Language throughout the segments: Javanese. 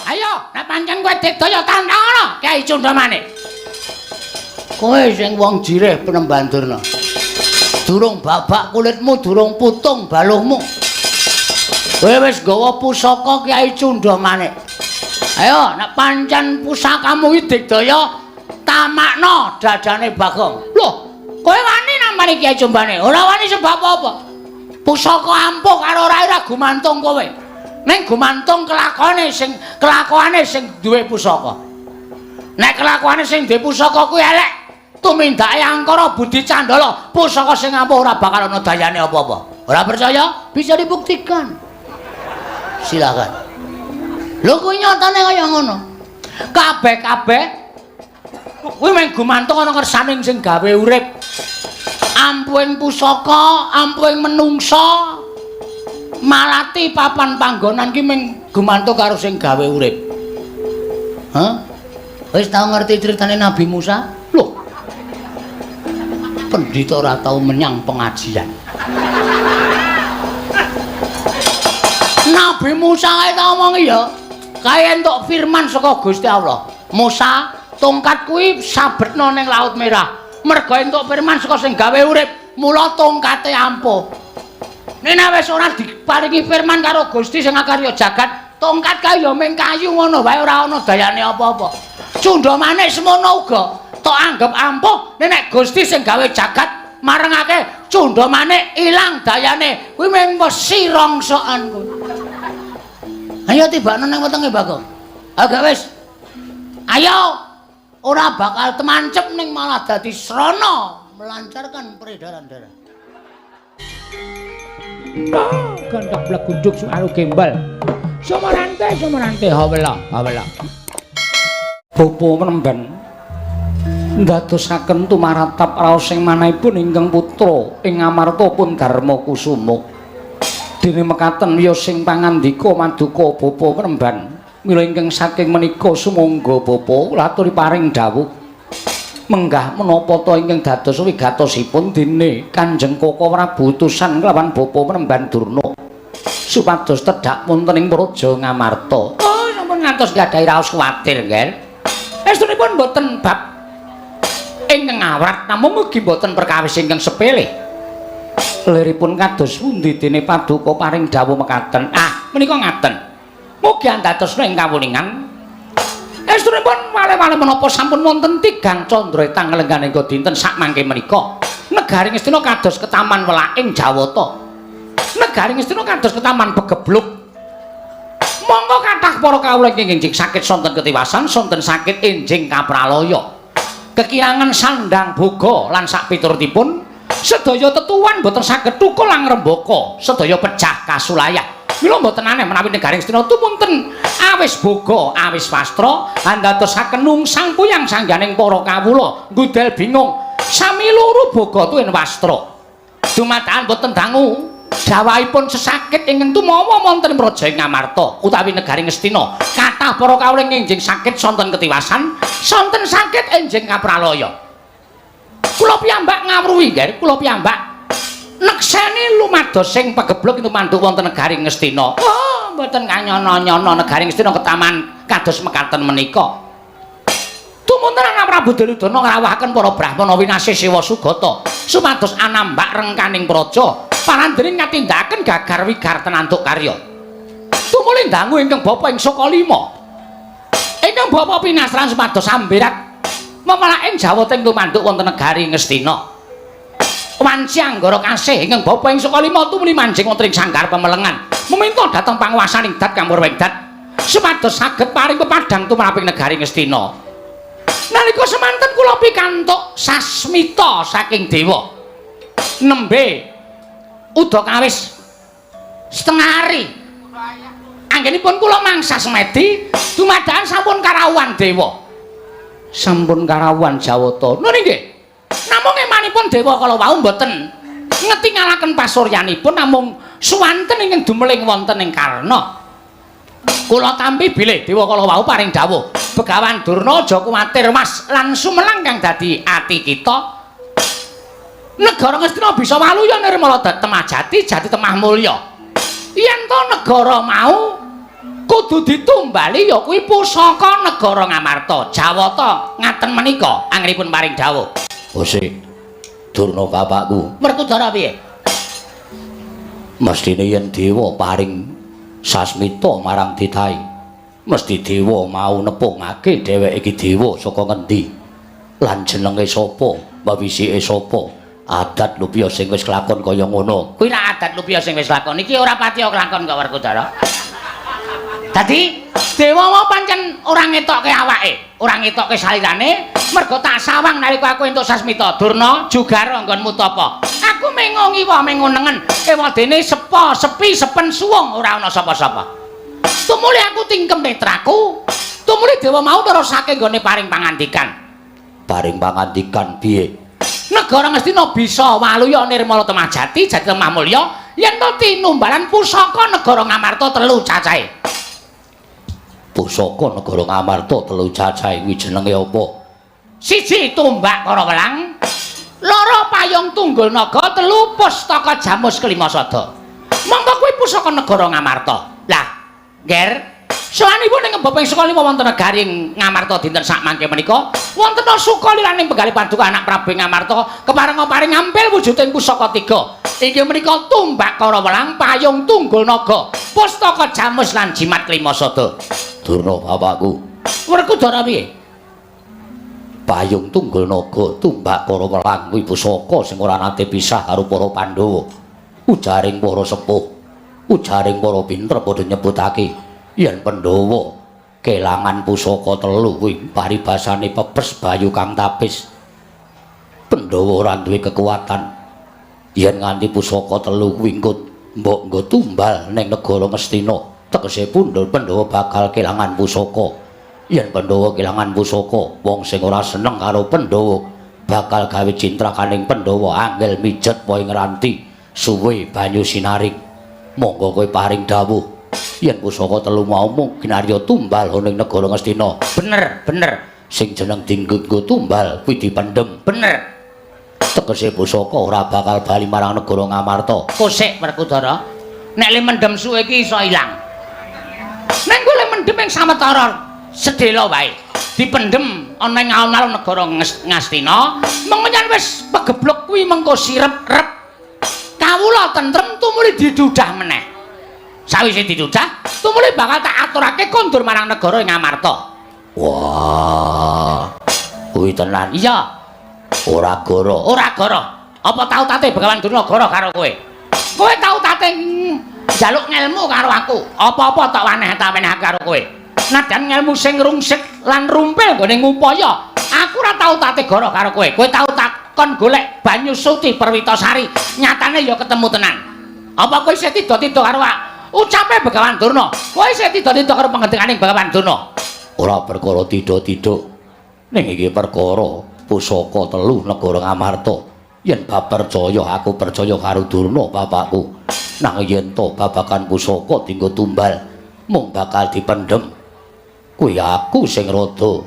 Ayo, nek pancen kowe digdaya tandhana Kyai Cundramane. Kowe sing wong jireh Penemban Durna. Durung babak kulitmu, durung putung baluhmu. Kowe wis gawa pusaka Kyai Cundramane. Ayo, nek pancen pusakamu iki digdaya tamakna dadane Bagong. Loh, kowe wani nampani Kyai Cundramane? Ora wani sebab apa? Pusaka ampuh karo ora gumantung kowe. Ning gumantung kelakuane sing duwe pusaka. Nek kelakuane sing duwe pusaka kuwi elek, tumindake angkara budi candala, pusaka sing ampuh ora bakal ana dayane apa-apa. Ora percaya? Bisa dibuktikan. Silakan. Lho kuwi nyatane kaya ngono. Kabeh-kabeh kuwi mung gumantung ana kersaning sing gawe urip. Ampuhing pusaka, ampuhing menungsa. Malati papan panggonan ki mung gumantung karo sing gawe urip. Hah? Wis tau ngerti critane Nabi Musa? Loh. Pendhita ora tau menyang pengajian. Nabi Musa kae tau ngomong ya. Kae entuk firman saka Gusti Allah. Musa, tongkat kuwi sabetno ning Laut Merah. Mergo entuk firman saka sing gawe urip, mula tongkate ampuh. Nek wis ora diparingi firman karo Gusti sing akarya jagat, tongkat kae ya mung kayu ngono wae ora ana dayane apa-apa. Cundramane semono uga, tok anggap ampuh nek Gusti sing gawe jagat marengake Cundramane ilang dayane, kuwi mung wesi rongsokan kuwi. Ayo tibakno nang wetenge Bagong. Agak wis. Ayo. Ora bakal temancep ning malah dadi srana melancarkan peredaran darah. Gandak blagunduk suaru gembal. Sumerante hawela. Bapa Penemban ndadosaken tumaratap raos sing manahipun ingkang putra ing Amarta pun Darma Kusuma. Dene mekaten ya sing pangandika Maduka Bapa Penemban. Mila ingkang saking menika sumangga Bapa laturi paring dawuh. Menggah menapa ta ingkang dados wigatosipun dene Kanjeng Koko Prabu utusan kelawan Bapa Penemban Durna supados tedhak wonten ing Praja Ngamarta. Oh, sampun ngantos gadhahi raos kuwatir, nggih. Estunipun boten bab ingkang awrat, namung mugi boten perkawis ingkang sepele. Liripun kados pundi dene Paduka paring dawuh mekaten. Ah, menika ngaten. Mugi andhatosna ing kawuningan. Estunipun wale-wale menapa sampun wonten tigang candra tanglenganing dinten sak mangke menika. Negaring Astina kados ketaman welaking Jawata. Negaring Astina kados ketaman begebluk. Monggo kathah para kawula ingkang sakit sonten ketiwasan, sonten sakit enjing kapralaya. Kekirangan sandang boga lan sak piturutipun sedaya tetuwan boten saged tukul lang rembaka, sedaya pecah kasulayah. Mila mboten aneh menawi negaring Astina tumunten awis boga, awis wastra, andadosaken nungsang puyang sangganing para kawula nggudel bingung. Sami loro boga tuwin wastra. Dumadakan boten dangu dawahipun sesakit ingkang tumawa wonten Praja Ngamarta utawi negaring Astina. Kathah para kawula enjing sakit sonten ketiwasan, sonten sakit enjing kapralaya. Kula piyambak ngawruhi, nggih, kula piyambak nekseni lumados sing pagebluk itu manduk wonten negaring Astina. Oh, mboten kanyono-nyono negaring Astina ketaman kados mekaten menika. Tumunten ana Prabu Duryudana ngrawuhaken para Brahmana winasih Sewa Sugata supados anambak rengkaning praja panandring ngatindakaken gagar wigar tenantuk karya. Tumuli dangu ingkang Bapa ing Sukalima. Ingkang Bapa pinasran supados sambirat memalaking Jawata ing tumanduk wonten negaring Astina. Wanci anggara kasih ingkang Bapa ing Sukalima tumuli manjing wonten ing sanggar pemelengan meminta dhateng panguwasaning Dat Kang Purwengdat supados saged paring pepadhang tumraping negaring Astina. Nalika semanten kula pikantuk sasmita saking dewa nembe udakawis setengah hari anggenipun kula mangsa semedi dumadakan sampun karawuhan dewa, sampun karawuhan Jawata. Nun nggih, namung emanipun dewa kala wau mboten ngetingalaken pasuryanipun, namung suwanten ingkang dumeling wonten ing Karna. Kula tampi bilih dewa kala wau paring dawuh, Begawan Durna aja kuwatir Mas lan sumelang kang dadi ati kita. Negara Ngastina bisa waluya nirmala temah jati, jati temah mulya. Yen to negara mau kudu ditumbali ya kuwi pusaka negara Ngamarta. Jawata ngaten menika anggenipun paring dawuh. Ose Durna bapakku. Werkudara piye? Mestine yen dewa paring sasmita marang titahe, mesti dewa mau nepungake dheweke iki dewa saka ngendi lan jenenge sapa, mawisike sapa. Adat lupya sing wis kelakon kaya ngono. Kuwi nek adat lupya sing wis lakon iki ora pati kelakon kok Werkudara. Dadi dewa mau pancen ora ngetokke awake, ora ngetokke salirane, mergo tak sawang nalika aku entuk sasmita. Durna jugara nggonmu tapa? Aku mengongi wae mengonengen, ewadene sepa, sepi, sepen suwung ora ana sapa-sapa. Tumuli aku tingkem netraku, tumuli dewa mau nerusake nggone paring pangandikan. Paring pangandikan piye? Negara Ngastina bisa waluya nirmala temajati, jati lemah mulya yen to tinumbalan pusaka negara Ngamarta 3 cacahe. Pusaka negara Ngamarta 3 cacahe kuwi jenenge apa? 1 tumbak para welang, 2 payung tunggul naga, 3 pustaka jamus kelima sada. Monggo kuwi pusaka negara Ngamarta. Lah, Nger, sawanipun ing ngebopeng Sukalima wonten negari Ngamarta dinten sak mangke menika wonten Sukaliraning penggalih paduka anak Prabu Ngamarta keparenga paring ampil wujuding pusaka 3. Inggih menika tumbak kara welang, payung tunggul naga, pustaka jamus lan jimat kelima sada. Durna bapakku. Werkudara piye? Payung tunggul naga, tumbak kara welang kuwi pusaka sing ora nate pisah karo para Pandhawa. Ujaring para sepuh, ujaring para pinter padha nyebutake yen Pandhawa kelangan pusaka 3 kuwi paribasane pepes bayu kang tapis. Pandhawa ora duwe kekuatan yen nganti pusaka 3 kuwi mbok nggo tumbal ning negara Ngastina, tegese pundhul Pandhawa bakal kelangan pusaka. Yen Pandhawa kelangan pusaka, wong sing ora seneng karo Pandhawa bakal gawe cintrakaning Pandhawa angel mijet poe ngranti suwe banyu sinaring. Monggo kowe paring dawuh yen pusaka 3 mau mungkin arya tumbal ning negara Ngastina. Bener, bener. Sing jeneng dinggo tumbal kuwi dipendhem. Bener. Tegese pusaka ora bakal bali marang negara Ngamarta. Kosek Werkudara. Nek le mendhem suwe iki iso ilang. Nek kowe le mendhem ing sametara sedhela wae. Dipendhem ana ing alun-alun negara Ngastina, mengenyan wis pegeblok kuwi mengko sirep-rep. Kawula tentrem tumuli didudah meneh. Sawise didudah, tumuli bakal tak aturake kondur marang negara Ngamarta. Wah. Kuwi tenan. Iya. Ora goro. Ora goro. Apa tau tate Begawan Durna goro karo kowe? Kowe tau tate njaluk ngelmu karo aku. Apa-apa tak waneh ta wenehake karo kowe. Nadan ngelmu sing rungsik lan rumpil nggone ngupaya. Aku ora tau tate goro karo kowe. Kowe tau takon golek banyu suci Perwitasari. Nyatane ya ketemu tenan. Apa kowe isih tida-tida karo ucape Begawan Durna? Kowe isih tida-tida karo pangendikaning Begawan Durna? Ora perkara tida-tida. Ning iki perkara pusaka 3 negara Ngamarta. Yen bab percaya aku percaya karo Durna bapakku. Nang yen to babakan pusaka dienggo tumbal mung bakal dipendhem. Kuwi aku sing rada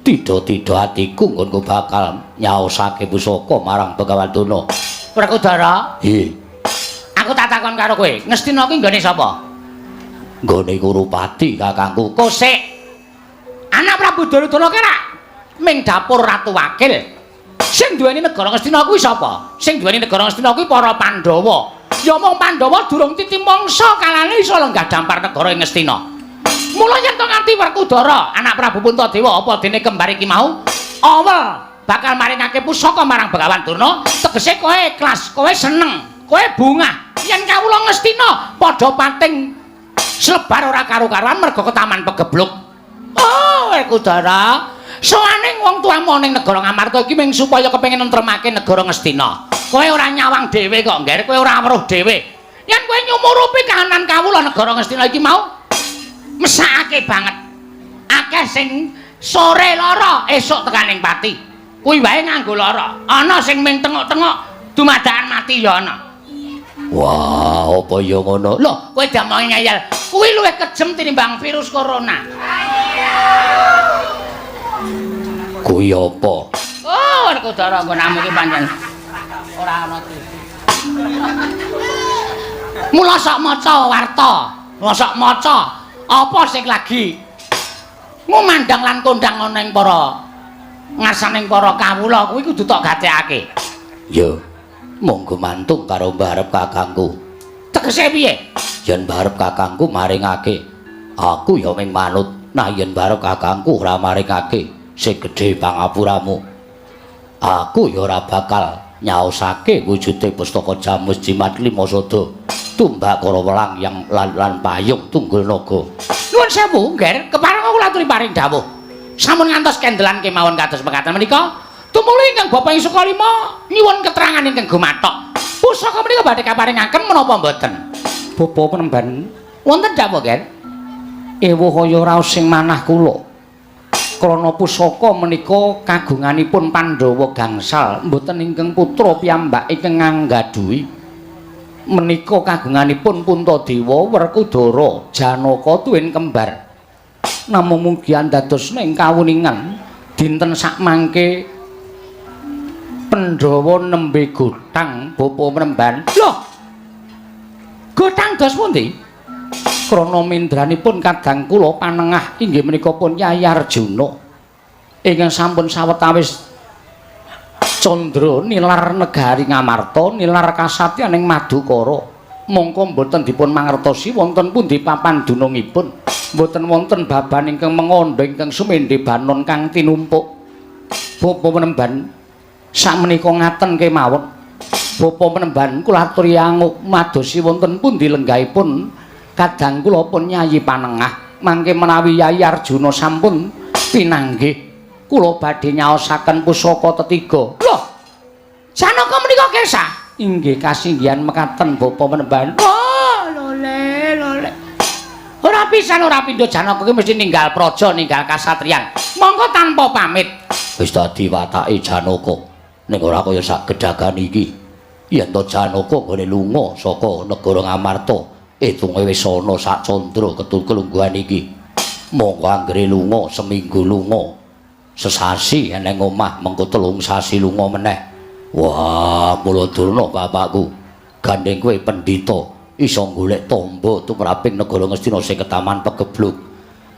tida-tida atiku nggonku bakal nyaosake pusaka marang Begawan Durna. Werkudara? Nggih. Aku tak takon karo kowe, Ngastina kuwi nggone sapa? Nggone Kurupati kakangku. Kosek. Anak Prabu Duryudana kira ming dapur Ratu Wakil. Sing duweni negara Ngastina kuwi sapa? Sing duweni negara Ngastina kuwi para Pandhawa. Ya mung Pandhawa durung titi mangsa kalane iso lenggah dampar negara Ngastina. Mula yen to nganti Werkudara, anak Prabu Puntadewa apa dene kembar iki mau, awel bakal maringake pusaka marang Begawan Durna, tegese kowe ikhlas, kowe seneng, kowe bungah. Yen kawula Ngastina padha pating slebar ora karo-karuan merga ketaman pegebluk. Oh, Werkudara, soaning wong tuamu ning negara Ngamarta iki mung supaya kepengin nentremake negara Ngastina. Kowe ora nyawang dhewe kok, Ngger, kowe ora weruh dhewe. Yen kowe nyumurupi kahanan kawula negara Ngastina iki mau mesake banget. Akeh sing sore lara, esuk tekaning pati. Kuwi wae nganggo lara. Ana sing ming tengok-tengok dumadakan mati ya ana. Wah, apa ya ngono? Lho, kowe damai ngeyel. Kuwi luwih kejem tinimbang virus corona. Kuwi apa? Oh, Werkudara nggonamu iki pancen ora ana TV. Mula sok maca warta, mula sok maca. Apa sing lagi ngumandang lan kondang ana ing para ngarsaning para kawula kuwi kudu tok gatekake. Ya, mung gumantung karo mbarep kakangku. Tegese piye? Yen mbarep kakangku maringake, aku ya ming manut. Nah yen mbarep kakangku ora maringake sing gedhe pangapuramu, aku ya ora bakal nyaosake wujude pustaka Jamus Jimat Lima Sada tumbak karo welang yang lan payung tunggul naga. Nuwun sewu, Nger, kepareng kula aturi paring dawuh. Sampun ngantos kendelan kemawon kados mekaten menika, tumuli ingkang Bapak ing Sukalima nyuwun keterangan ingkang gumathok. Pusaka menika badhe kaparingaken menapa mboten? Bapa Penemban, wonten dawuh, Nger? Ewa kaya raos sing manah kula. Krana pusaka menika kagunganipun Pandhawa gangsal, mboten ingkang putra piyambak ingkang nganggadhuhi. Menika kagunganipun Puntadewa, Werkudara, Janaka tuwin kembar. Namung mugi andadosna ing kawuningan dinten sakmangke Pandhawa nembe gotang Bapa Penemban. Loh. Gotang dos pundi? Krana mindranipun kadang kula panengah inggih menika pun Nyai Arjuna ingkang sampun sawetawis candra nilar negari Ngamarta, nilar kasatyaning Madukara. Mongko mboten dipun mangertosi wonten pundi papan dunungipun. Mboten wonten baban ingkang mengandha ingkang sumendhe banon kang tinumpuk. Bapa Penemban sakmenika ngaten kemawon. Bapa Penemban kula aturi anguk madosi wonten pundi lenggahipun kadang kula pun Nyai panengah mangke menawi Nyai Arjuna sampun pinanggih kula badhe nyaosaken pusaka tetiga. Lho, Janaka menika kesah? Inggih kasinggihan mekaten Bapa Penemban. Oh, lole. Ora pisan ora pindho Janaka ki mesti ninggal praja, ninggal kasatriyan. Monggo tanpa pamit. Wis dadi watake Janaka ning ora kaya sak gedhagan iki. Yen to Janaka nggone lunga saka negara Ngamarta, etunge wis ana sak candra ketut kelungguhan iki. Monggo anggere lunga seminggu lunga, sesasi eneng omah mengko 3 sasi lunga meneh. Wah, Muladurna bapakku, gandeng kowe pendhita iso golek tamba tumraping negara Ngastina sing ketaman pegebluk.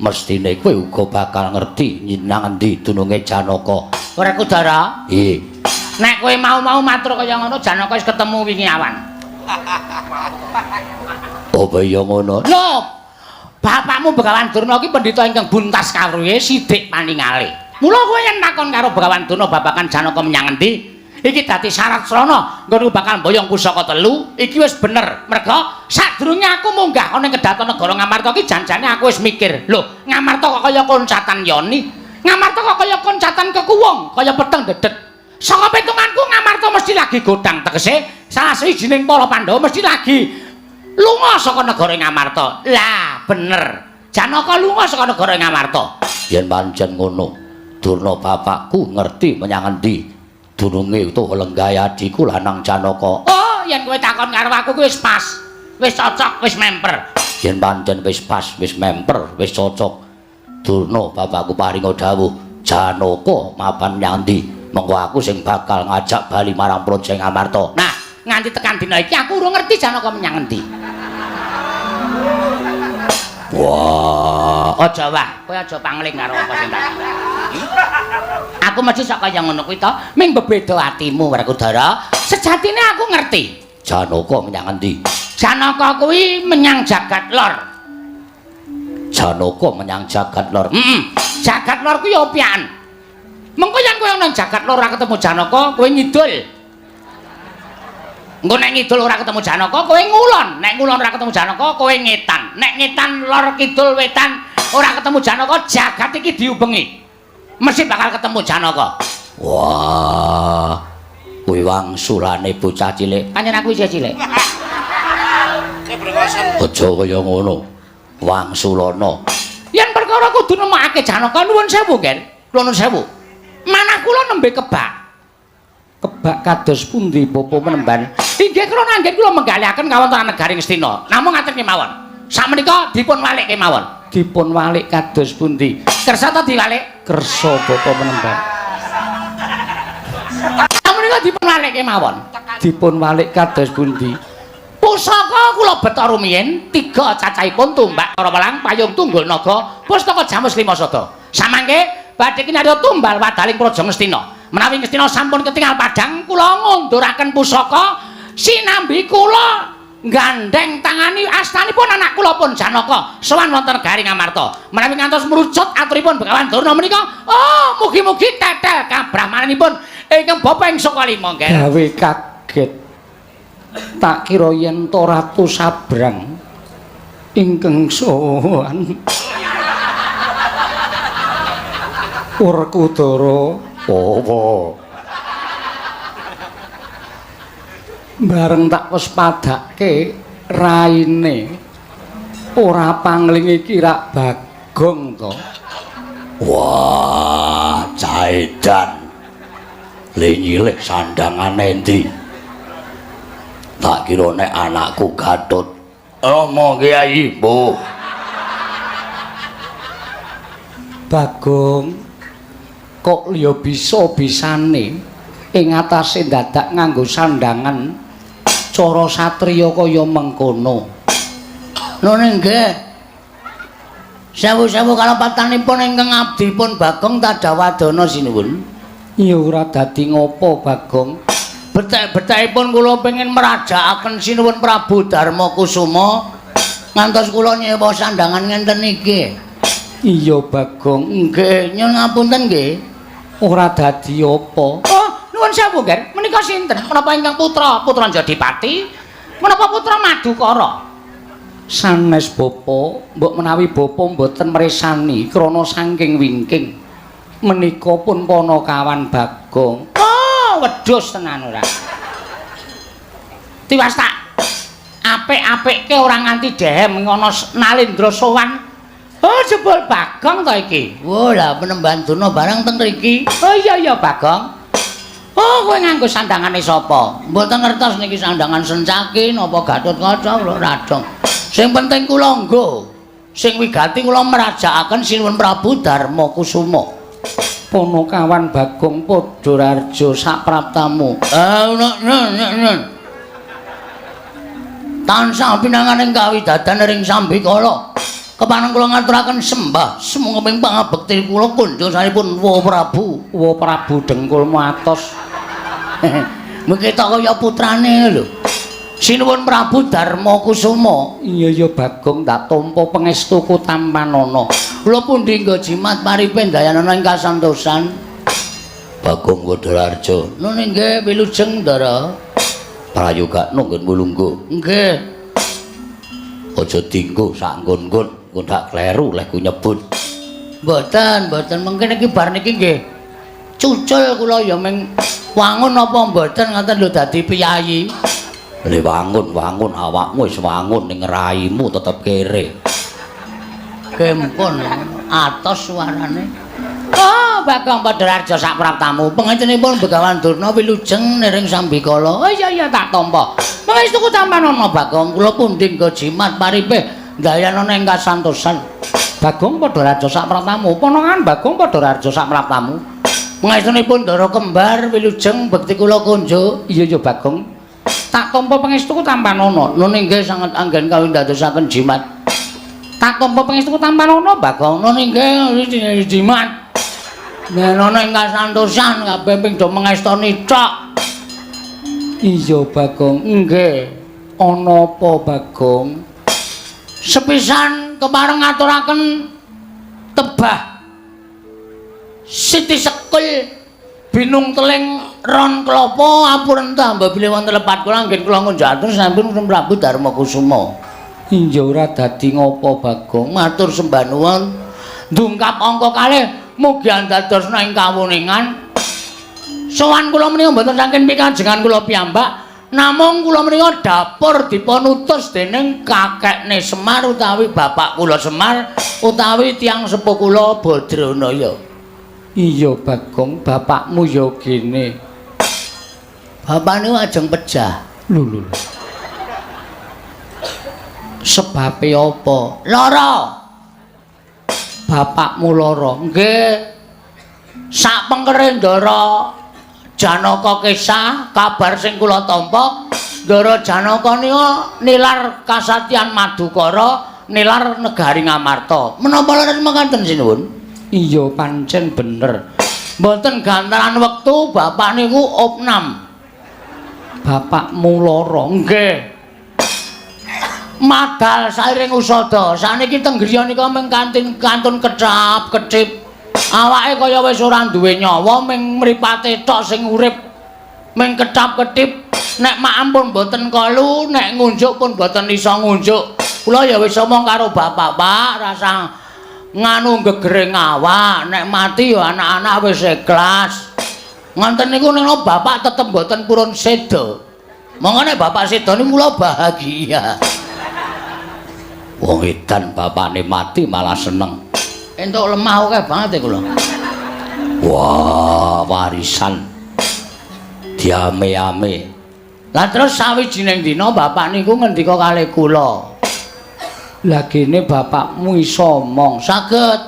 Mestine kowe uga bakal ngerti nang endi dununge Janaka. Werkudara? Nggih. Nek kowe mau matur kaya ngono Janaka wis ketemu wingi awan. Apa iya ngono? Lho, bapakmu Begawan Durna iki pendhita ingkang buntas kawruhe sithik paningale. Mula kowe yen takon karo Begawan Durna babagan Janaka menyang endi, iki dadi syarat srana nggon bakal mboyong pusaka 3. Iki wis bener. Merga sadurunge aku munggah ana ing kedaton negara Ngamarta iki janjane aku wis mikir. Lho, Ngamarta kok kaya koncatan Yoni. Ngamarta kok kaya koncatan Kekuwung, kaya peteng dedet. Saka pitunganku Ngamarta mesti lagi godang tegese salah sawijining para Pandhawa mesti lagi lunga saka negara Ngamarta. Lah, bener. Janaka lunga saka negara Ngamarta. Yen pancen ngono, Durna bapakku ngerti menyang endi dununge utawa lenggahe adhiku lanang Janaka. Oh, yen kowe takon karo aku kuwi wis pas. Wis cocok, wis memper. Yen pancen wis pas, wis memper, wis cocok. Durna bapakku paringa dawuh, Janaka mapan nyang endi? Mengko aku sing bakal ngajak bali marang Praja Ngamarta. Nah, nganti tekan dina iki aku urung ngerti Janaka menyang endi. Wah, aja wah, kowe aja pangling karo apa sing tak. Aku mesti sok kaya ngono kuwi to, ming bebeda atimu Werkudara. Sejatine aku ngerti. Janaka menyang endi? Janaka kuwi menyang jagat lor. Janaka menyang jagat lor. Jagat lor kuwi ya opian. Mengko yen kowe ana jagat lor ora ketemu Janaka, kowe ngidul. Engko nek ngidul ora ketemu Janaka, kowe ngulon. Nek ngulon ora ketemu Janaka, kowe ngetan. Nek ngetan lor kidul wetan ora ketemu Janaka, jagat iki diubengi. Mesti bakal ketemu Janaka. Wah. Kuwi wangsulane bocah cilik. Pancen aku isih cilik. Aja kaya ngono. Wangsulana. Yen perkara kudu nemokake Janaka nuwun sewu, Nger. Kula nuwun sewu. Manah kula nembe kebak. Kebak kados pundi Bapa Penemban? Inggih kula anggen kula menggalihaken kawontenan negari Ngastina. Namung ngaten kemawon. Sakmenika dipun walik kemawon. Dipun walik kados pundi? Kersa ta diwalik? Kersa Bapa Penemban. Sakmenika dipun walik kemawon. Dipun walik kados pundi? pusaka kula beta rumiyin 3 cacahipun tumbak para welang payung tunggul naga pustaka Jamus Lima Sada. Samangke badhe kinarya tumbal wadaling Praja Ngastina. Menawi Ngastina sampun ketingal padhang kula ngunduraken pusaka sinambi kula gandeng tangani astanipun anak kula pun Janaka sowan wonten Garing Amarta. Menawi ngantos mrucut aturipun Begawan Durna menika, oh mugi-mugi tetel kabrahmananipun ingkang Bapa ing Sukalima nggih. Gawe kaget. Tak kira yen to Ratu Sabrang ingkang sowan. Werkudara apa? Bareng tak wis padake raine ora pangling iki rak Bagong to. Wah, caedan. Le nyilih sandangane endi? Tak kira nek anakku Gatut. Rama Kyai, Bu. Bagong kok liya bisa-bisane ing atase dadak nganggo sandangan cara satriya kaya mengkono. Nune nggih. Sewu-sewu kalapatanipun ingkang abdipun Bagong Tadawadana sinuwun. Ya ora dadi ngopo Bagong. Betek-betekipun kula pengin merajakaken sinuwun Prabu Darma Kusuma ngantos kula nyewa sandangan ngenten iki. Iya Bagong. Nggih, nyuwun ngapunten nggih. Ora dadi apa. Oh, nuwun sewu, Ger. Menika sinten? Menapa ingkang putra Jodipati? Menapa putra Madukara? Sanes Bapa, mbok menawi Bapa mboten mresani krana saking wingking. Menika pun Panakawan Bagong. Oh, wedhus tenan ora. Tiwas tak apik-apikke ora nganti dehem ngono Nalendra sowan. Oh, jebul Bagong to iki. Wah, lah penemban Durna barang teng mriki. Oh iya Bagong. Oh, kowe nganggo sandangane sapa? Mboten ngertos niki sandangan Sencaki napa Gatotkaca kula radong. Sing penting kula nggo. Sing wigati kula merajakaken sinuwun Prabu Darma Kusuma. Panakawan Bagong Padararja sapraptamu. Nun. Tansah pinanganing kawidadan ring Sambikala. Kepanen kula ngaturaken sembah semoga ping pangabekti kula kunjung sanipun Wa Prabu. Wa Prabu dengkul matos. Mengki kaya putrane lho. Sinuwun Prabu Darma Kusuma. Iya Bagong tak tampa pangestuku Tampanana. Kula pundi nggo jimat paripe dayanana ing kasantosan. Bagong Wadararja. Nune nggih wilujeng Ndara. Prayoga nunggun mulunggu. Nggih. Aja dinggo sak nggon-nggon. Kok dak kleru lek ku nyebut. Mboten mungkin iki bar niki nggih. Cucul kula ya ming wangun apa mboten ngoten lho dadi piyayi. Le wangun awakmu wis wangun ning raimu tetep kere. Kempun atos suarane. Oh, Bagong Padararja sapraptamu. Panjenenganipun Begawan Durna wilujeng ning Sambikala. Oh iya tak tampa. Pangestuku Tampanana Bagong kula pundi nggo jimat paripe dayanana ing kasantosan. Bagong Padararja sapraptamu. Panangan Bagong Padararja sapraptamu. Pangestunipun Ndara kembar wilujeng bekti kula kunjuk. Iya Bagong. Tak tampa pangestuku Tampanana. Nune nggih sanget anggen kawin dadosaken jimat. Tak tampa pangestuku Tampanana Bagong. Nune nggih jimat. Nenana ing kasantosan kabeh ping do mengestoni cok. Iya Bagong. Nggih. Ana apa Bagong? Sepisan kepareng ngaturaken tebah Siti Sekul binung teling ron klapa apurentah mbabile wonten lepat kula anggen kula ngunjatur sampun Prabu Darma Kusuma. Iya ora dadi ngopo Bagong? Matur sembah nuwun. Ndungkap angka kalih mugi andadosna ing kawuningan. Sowan kula menika mboten saking pikajengan kula piyambak. Namung kula menika dapur dipun utus dening kakekne Semar utawi bapak kula Semar utawi tiyang sepuh kula Badranaya. Iya Bagong, bapakmu ya kene. Bapakne ajeng pejah. Lho. Sebabe apa? Lara. Bapakmu lara. Nggih. Sak pengkere Ndara Janaka Kesah kabar sing kula tampa Ndara Janaka nika nilar kasatyan Madukara, nilar negari Ngamarta. Menapa leres mekaten sinuwun? Iya pancen bener. Mboten gantaran wektu bapak niku opnam. Bapakmu lara. Nggih. Madal sairing usada. Saniki teng griya nika mung kantun kecap-kecip. Awake kaya wis ora duwe nyawa, ming mripate tok sing urip. Ming kecap-ketip. Nek mak ampun mboten kalu, nek ngunjuk pun mboten iso ngunjuk. Kula ya wis omong karo bapak, Pak, rasa nganu gegering awak, nek mati ya anak-anak wis ikhlas. Ngoten niku nek bapak tetep mboten purun seda. Monggo bapak seda niku kula bahagia. Wong edan bapakne mati malah seneng. Entuk lemah akeh banget kula. Wah, warisan diame-ame. Lah terus sawijining dina bapak niku ngendika kalih kula. Lah kene bapakmu iso omong. Saged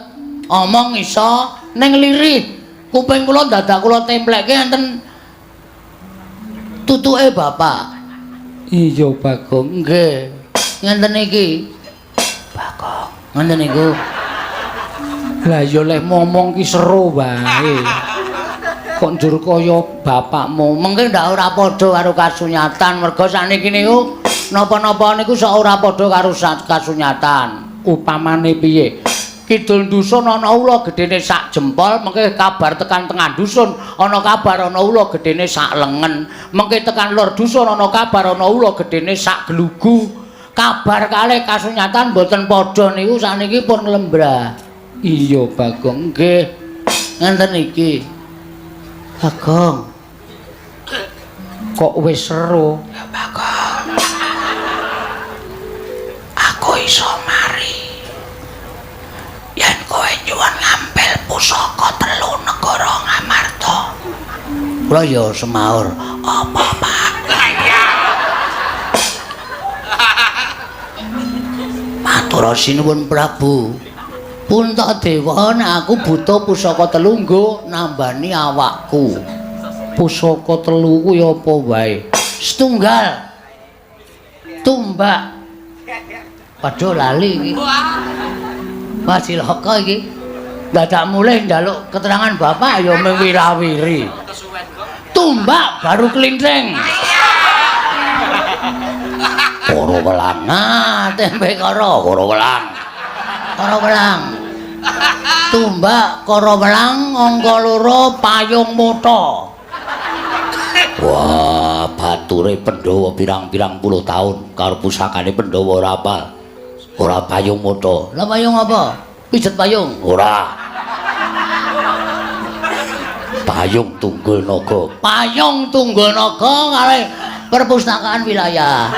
omong iso ning lirit. Kuping kula dadak kula templekke enten tutuke bapak. Iya Bagong. Nggih. Ngenten iki. Bagong. Ngenten niku. Lah ya lek ngomong ki seru wae. Kok njur kaya bapakmu. Mengke ndak ora padha karo kasunyatan merga saniki niku napa-napa niku sok ora padha karo kasunyatan. Upamane piye? Kidul dusun ana ula gedene sak jempol, mengke kabar tekan tengah dusun ana kabar ana ula gedene sak lengen. Mengke tekan lor dusun ana kabar ana ula gedene sak glugu. Kabar kalih kasunyatan mboten padha niku saniki pun lembrah. Iya Bagong. Nggih. Ngenten iki. Bagong. Kok wis seru? Ya Bagong. Aku iso mari. Yen kowe nyuwun ngampil pusaka 3 negara Ngamarta. Kula ya semaur, apa Pak? Matur sinuwun Prabu. Puntadewa nek aku butuh pusaka 3 nggo nambani awakku. Pusaka 3 kuwi apa wae? Setunggal. Tumbak. Padha lali iki. Wasilaka iki. Dadak mulih njaluk keterangan bapak ya mung wirawiri. Tumbak baru klinthing. Karo welang. Nah, tempe karo welang. Karo welang. Tumbak karo welang angka 2 payung mutha. Wah, bature Pandhawa pirang-pirang puluh taun karo pusakane Pandhawa ora apal. Ora payung mutha. Lah payung apa? Pijet payung. Ora. Payung Tunggul Naga. Payung Tunggul Naga kalih perpustakaan wilayah.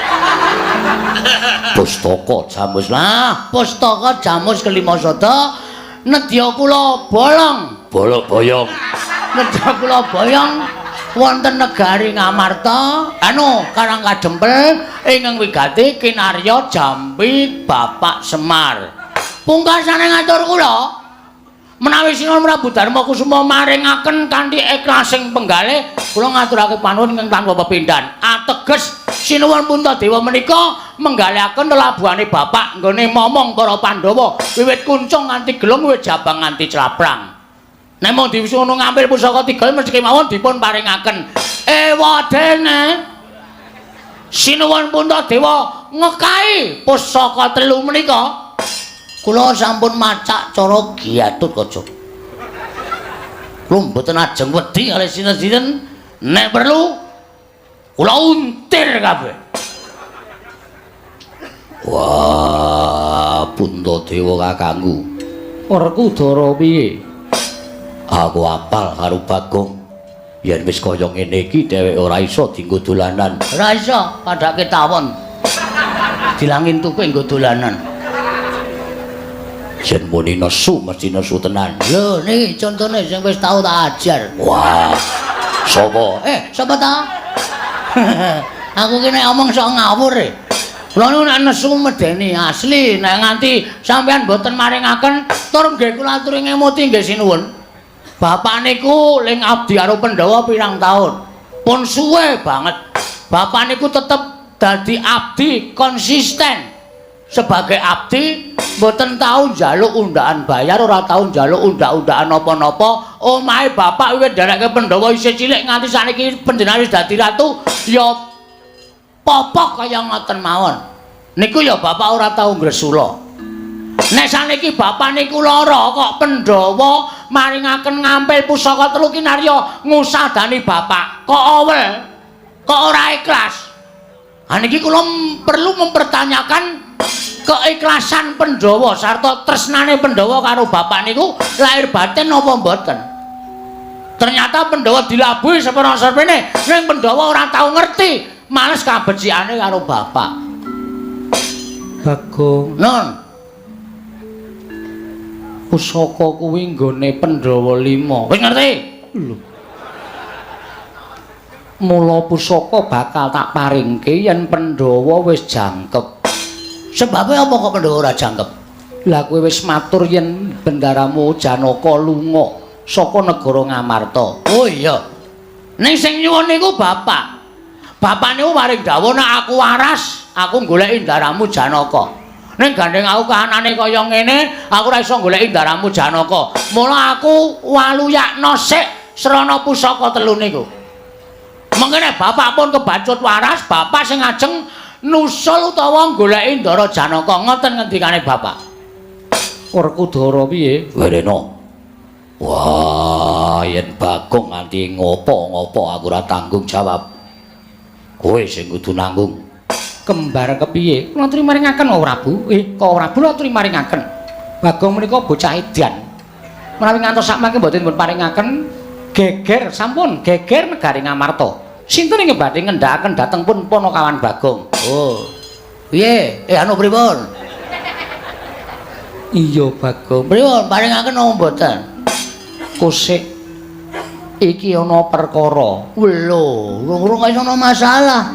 Pustaka Jamus lah, pustaka Jamus Kelimasada nedya kula bolong. Bolong boyong. Nedya kula boyong wonten negari Ngamarta, Karang Kadempel ingkang wigati kinarya Jambi Bapak Semar. Pungkasane ngatur kula menawi Sinuwun Prabu Darma Kusuma maringaken kanthi ikhlasing penggalih kula ngaturake panuwun ingkang tanpa pepindhan. Ateges Sinuwun Puntadewa menika menggalihaken lelabuhane Bapak nggone momong para Pandhawa wiwit kuncung nganti gelung wiwit jabang nganti celaprang. Nek mung diwisuno ngambil pusaka 3 mesti kemawon dipun paringaken. Ewadene Sinuwun Puntadewa ngekahi pusaka 3 menika. Kula sampun macak cara Gatotkaca. Kula mboten ajeng wedi kalih sinten-sinten, nek perlu kula untir kabeh. Wah, Puntadewa kakangku. Werkudara piye? Aku apal karo Bagong. Yen wis kaya ngene iki dheweke ora iso dienggo dolanan. Ora iso, padhake tawon. Dilangin tuku nggo dolanan. Yen muni nesu mesti nesu tenan. Lho, niki contone sing wis tau tak ajar. Wah. Sapa? Sapa ta? Aku ki nek omong sok ngawur e. Kula niku nek nesu medeni asli, nek nganti sampean boten maringaken tur nggih kula aturi ngemuti nggih sinuwun. Bapak niku ling abdi karo Pandhawa pirang taun. Pun suwe banget. Bapak niku tetep dadi abdi konsisten. Sebagai abdi mboten tau njaluk undaan bayar, ora tau njaluk undak-undakan napa-napa. Omahe bapak wiwit ndereke Pandhawa isih cilik nganti saniki panjenengan wis dadi ratu ya popok kaya ngoten mawon. Niku ya bapak ora tau ngresula. Nek saniki bapak niku lara kok Pandhawa maringaken ngampil pusaka 3 kinarya ngusadani bapak. Kok awel? Kok ora ikhlas? Niki kula perlu mempertanyakan keikhlasan Pandhawa sarta tresnane Pandhawa karo bapak niku lahir batin napa mboten. Ternyata Pandhawa dilabuhi sepena-sepene ning Pandhawa ora tau ngerti males kabecikane karo bapak. Bagong. Nun. Pusaka kuwi nggone Pandhawa 5. Wis ngerti? Lho. Mula pusaka bakal tak paringke yen Pandhawa wis jangkep. Sebabe apa kok Pandhawa ora jangkep? Lah kowe wis matur yen bendaramu Janaka lunga saka negara Ngamarta. Oh iya. Ning sing nyuwun niku bapak. Bapak niku maring dawuh nek aku waras, aku goleki ndaramu Janaka. Ning gandeng aku kahanane kaya ngene, aku ora iso goleki ndaramu Janaka. Mula aku waluyakno sik srana pusaka 3 niku. Mengkene bapak pun kebacut waras, bapak sing ajeng nusul utawa goleki Ndara Janaka. Ngoten ngendikane bapak. Werkudara piye? Werena. Wah, yen Bagong nganti ngopo-ngopo aku ora tanggung jawab. Kowe sing kudu nanggung. Kembar kepiye? Kula aturi maringaken kok Prabu. Kok Prabu kula aturi maringaken. Bagong menika bocah edan. Menawi ngantos sakmangke mboten pun paringaken geger sampun geger negari Ngamarta. Sinten ing badhe ngendhakaken dhateng pun Panakawan Bagong. Oh. Piye? Anu pripun? Iya Bagong. Pripun paringaken napa mboten? Kosik iki ana perkara. Lho, urung iso ana masalah.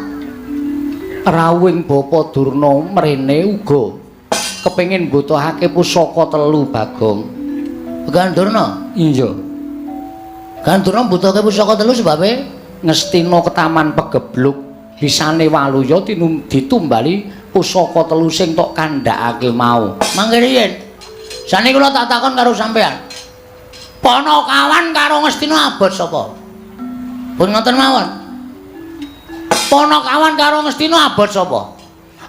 Rawing Bapa Durna mrene uga kepengin mbutuhake pusaka 3 Bagong. Gandurna? Iya. Gandurna mbutuhake pusaka 3 sebabe Ngestina Ketaman Pegebluk bisane Waluya ditumbali pusaka 3 sing tok kandhakake mau. Mangke riyen. Saniki kula tak takon karo sampean. Panakawan karo Ngastina abot sapa? Pun ngoten mawon. Panakawan karo Ngastina abot sapa?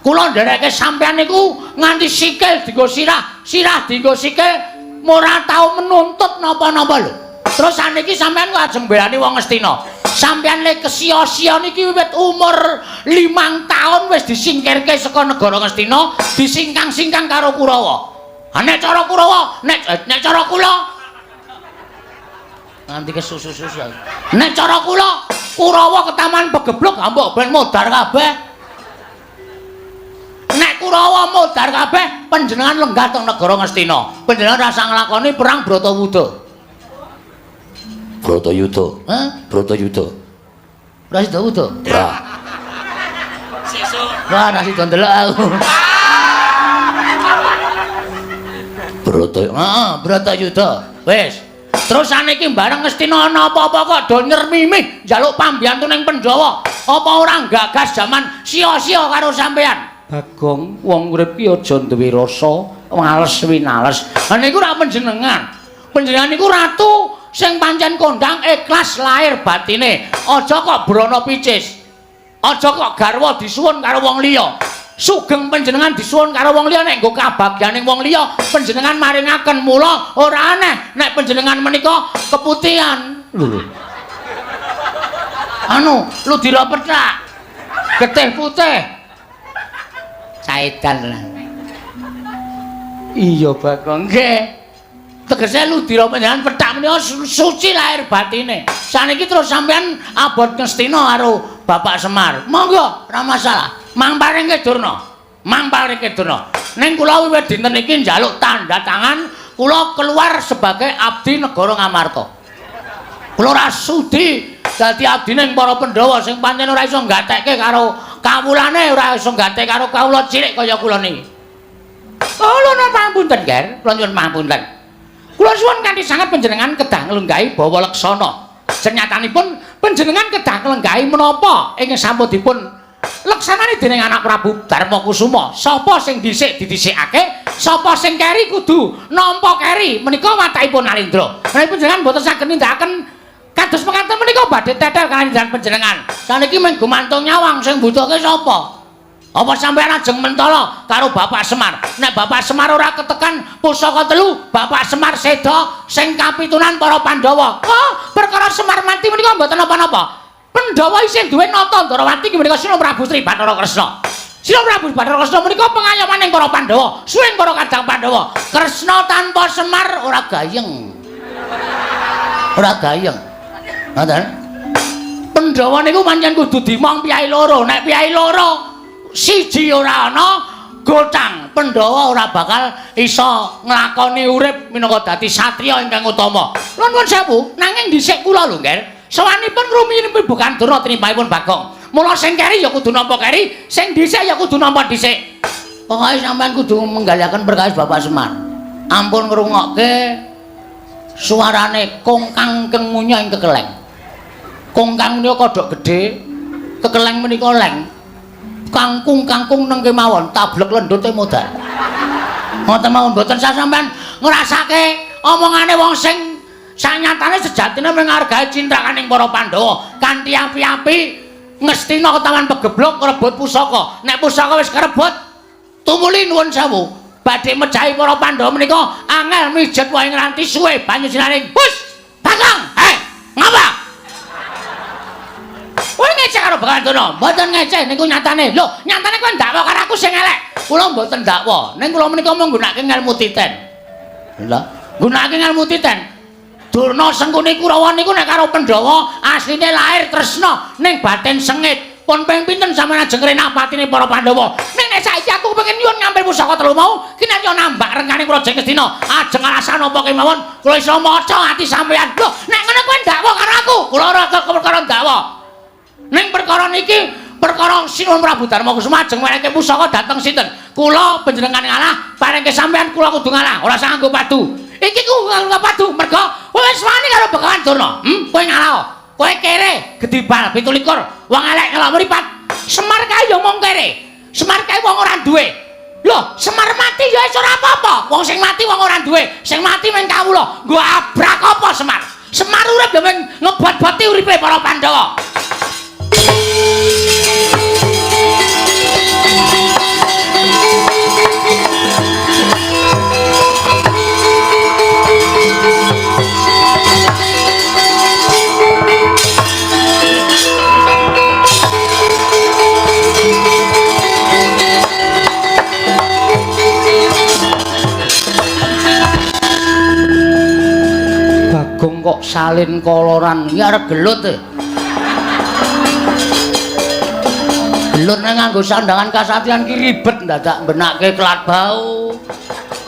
Kula ndereke sampean niku nganti sikil dienggo sirah, sirah dienggo sikil ora tau menuntut napa-napa lho. Terus saniki sampean kok ajeng belani wong Ngastina. Sampeyan le kesia-sia niki wiwit umur 5 taun wis disingkirke saka negara Ngastina, disingkang-singkang karo Kurawa. Nek cara Kurawa, nek cara kula nanti kesusu-susu. Nek cara kula, Kurawa Ketaman Pegebluk mbok ben modar kabeh. Nek Kurawa modar kabeh, panjenengan lenggah teng negara Ngastina. Panjenengan rasa nglakoni perang Bratayuda. Bratayuda. Hah? Bratayuda. Ora sida uda. Ora. Sesuk. Wah, nasi ndelok aku. Bratayuda. Wis. Terus saniki bareng Ngastina ana apa-apa kok do nyermimih njaluk pambiyantu ning Pandhawa. Apa ora gagas jaman sia-sia karo sampean? Bagong, wong urip ki aja duwe rasa males winales. Lah niku ra panjenengan. Panjenengan niku ratu sing pancen kondang ikhlas lahir batine. Aja kok brana picis. Aja kok garwa disuwun karo wong liya. Sugeng panjenengan disuwun karo wong liya nek nggo kabagyaning wong liya panjenengan maringaken. Mula ora aneh nek panjenengan menika keputihan. Lho. Anu, ludira pethak. Getih putih. Caedan lah. Iya Bagong nggih. Tegese ludira panjenengan pethak menika suci lahir batine. Saniki terus sampean abot Ngastina karo Bapak Semar. Monggo, ora masalah. Mang paringke Durna. Mang paringke Durna. Ning kula wiwit dinten iki njaluk tanda tangan kula keluar sebagai abdi negara Ngamarta. Kula ora sudi dadi abdine para Pandhawa sing pancen ora iso nggatekke karo kawulane, ora iso nggatek karo kawula cilik kaya kula niki. Kula napa pangapunten, Ger? Kula nyuwun pangapunten. Kula suwun kanthi sanget panjenengan kedah nglenggahi bawa leksana. Senyatanipun panjenengan kedah nglenggahi menapa ingkang sampun dipun leksanani dening anak Prabu Darmakusuma. Sapa sing dhisik didhisikake, sapa sing keri kudu nampa keri. Menika watakipun Narendra. Menawi panjenengan boten saged nindakaken kados mekaten menika badhe tetel kalih panjenengan. Saniki mung gumantung nyawang sing mbutuhke sapa? Apa sampeyan ajeng mentala karo Bapak Semar? Nek Bapak Semar ora ketekan pusaka telu, Bapak Semar seda sing kapitunan para Pandhawa. Oh, perkara Semar mati menika mboten napa-napa. Pandhawa isih duwe nata Ndarawati ki menika Sila Prabu Sri Bathara Kresna. Sila Prabu Bathara Kresna menika pengayomaning para Pandhawa, suwing para kadang Pandhawa. Kresna tanpa Semar ora gayeng. Ora gayeng. Ngoten. Pandhawa niku pancen kudu dimong piyai loro. Nek piyai loro siji ora ana gotang, Pandhawa ora bakal iso nglakoni urip minangka dadi satriya ingkang utama. Nuwun sewu, nanging dhisik kula lho, Nger. Sawanipun rumiyin bukan durna tinimpahipun Bagong. Mula sing keri ya kudu nampa keri, sing dhisik ya kudu nampa dhisik. Pokoke sampean kudu menggaliaken perkawis Bapak Semar. Ampun ngrungokke suarane kongkang kengunya ing kekeleng. Kongkang menika kodhok gedhe, kekeleng menika leng. Kangkung neng kemawon tablek lendute modal. Ngoten mawon mboten sampean ngrasake omongane wong sing sanyatane sejatine menghargai cintrakaning para Pandhawa kanthi api-api ngestina ketaman pegeblok rebut pusaka. Nek pusaka wis karebut tumuli nuwun sewu badhe mejahi para Pandhawa menika angel mijet wae nganti suwe banyu sinaring. Hus! Bagong! Ngapa? Kowe ngecek karo Bagandana, mboten ngecek niku nyatane. Lho, nyatane kowe ndakwa karo aku sing elek. Kula mboten ndakwa. Ning kula menika mung nggunakake ngelmu titen. Lha, nggunakake ngelmu titen. Durna Sengkuni Kurawa niku nek karo Pandhawa asline lair tresna ning batin sengit. Pun ping pinten sampeyan ajeng renah patine para Pandhawa. Ning nek saiki aku pengen nyuwun ngambil pusaka telu mau, kinarya nambah rengganing Praja Ngastina. Ajeng alasan apa kemawon, kula iso maca ati sampeyan. Lho, nek ngono kowe ndakwa karo aku, kula ora perkara ndakwa. Ning perkara niki perkara Sinuwun Prabu Darmakusuma ajeng wenehke pusaka dhateng sinten? Kula panjenengan ngalah, paringke sampeyan kula kudu ngalah, ora usah nganggo padu. Iki ku nganggo padu merga wis wani karo Begawan Durna. Kowe ngalah. Kowe kere gedibal 17 wong elek ngelok mripat. Semar kae yo mung kere. Semar kae wong ora duwe. Lho, Semar mati ya wis ora apa-apa. Wong sing mati wong ora duwe. Sing mati men kawula. Nggo abrak apa Semar? Semar urip yo men ngebot-boti uripe para Pandhawa. Bagong kok salin koloran iki arep gelut e. Gelut nang nganggo sandangan kasatriyan ki ribet dadak benake kelat bau.